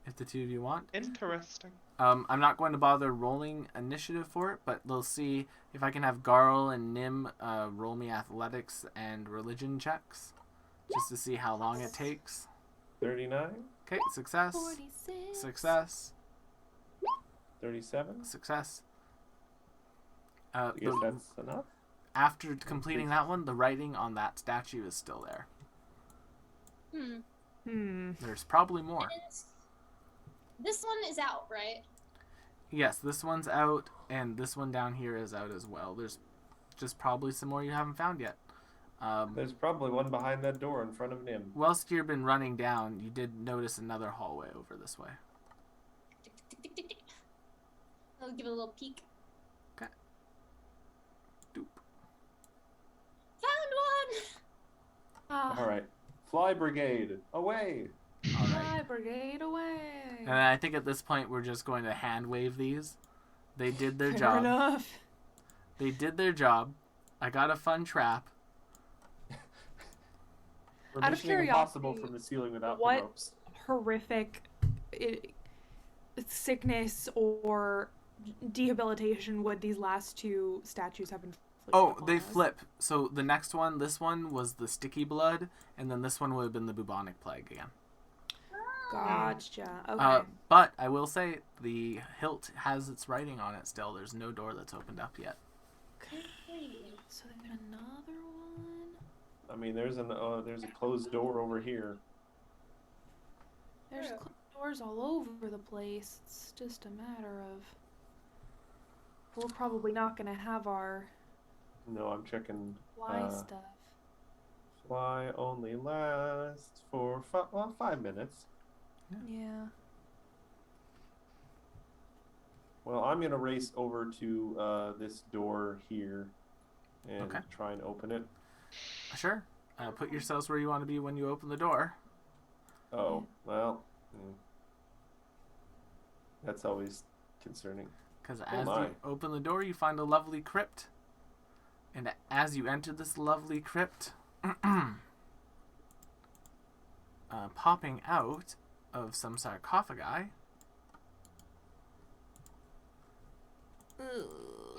If the two of you want. Interesting. I'm not going to bother rolling initiative for it, but we'll see if I can have Garl and Nim roll me athletics and religion checks, just to see how long it takes. 39. Okay, success. 46. Success. 37. Success. I guess that's enough. After completing that one, the writing on that statue is still there. There's probably more. And this one is out, right? Yes, this one's out, and this one down here is out as well. There's just probably some more you haven't found yet. There's probably one behind that door in front of Nim. Whilst you've been running down, you did notice another hallway over this way. Tick, tick, tick, tick, tick. I'll give it a little peek. Okay. Doop. Found one! Ah, All right. Fly brigade, away! All right. Fly brigade away. And I think at this point we're just going to hand wave these. They did their Fair job. enough. They did their job. I got a fun trap. We're Out of Mission Impossible curiosity, from the ceiling without what- the ropes. Horrific sickness or debilitation would these last two statues have inflicted Oh, upon they us? flip. So the next one, this one was the sticky blood, and then this one would have been the bubonic plague again. Gotcha. Okay. But I will say the hilt has its writing on it still. There's no door that's opened up yet. Okay. So then another one. I mean, there's a closed door over here. There's True. doors all over the place. It's just a matter of. We're probably not gonna have our No, I'm checking. fly stuff. Fly only lasts for 5 minutes. Yeah. Well, I'm gonna race over to this door here and Okay. try and open it. Sure. Put yourselves where you want to be when you open the door. Oh, well, that's always concerning. Because Oh as my. you open the door, you find a lovely crypt. And as you enter this lovely crypt, popping out of some sarcophagi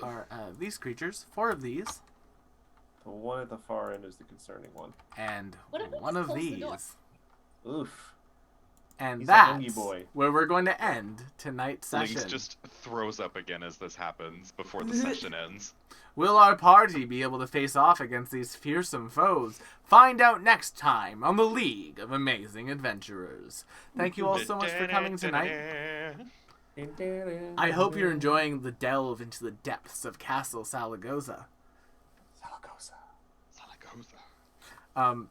are these creatures, 4 of these, The one at the far end is the concerning one. and What if we one just of close the these. door? Oof. And He's a hungry that's boy. where we're going to end tonight's Lynx session. just throws up again as this happens before the session ends. Will our party be able to face off against these fearsome foes? Find out next time on the League of Amazing Adventurers. Thank you all so much for coming tonight. I hope you're enjoying the delve into the depths of Castle Salagosa. Zaragoza.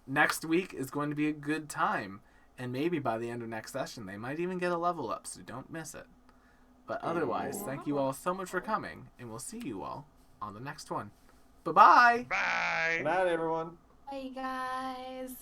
Next week is going to be a good time, and maybe by the end of next session, they might even get a level up, so don't miss it. But otherwise, thank you all so much for coming, and we'll see you all on the next one. Bye-bye! Bye! Good night, everyone. Bye, guys.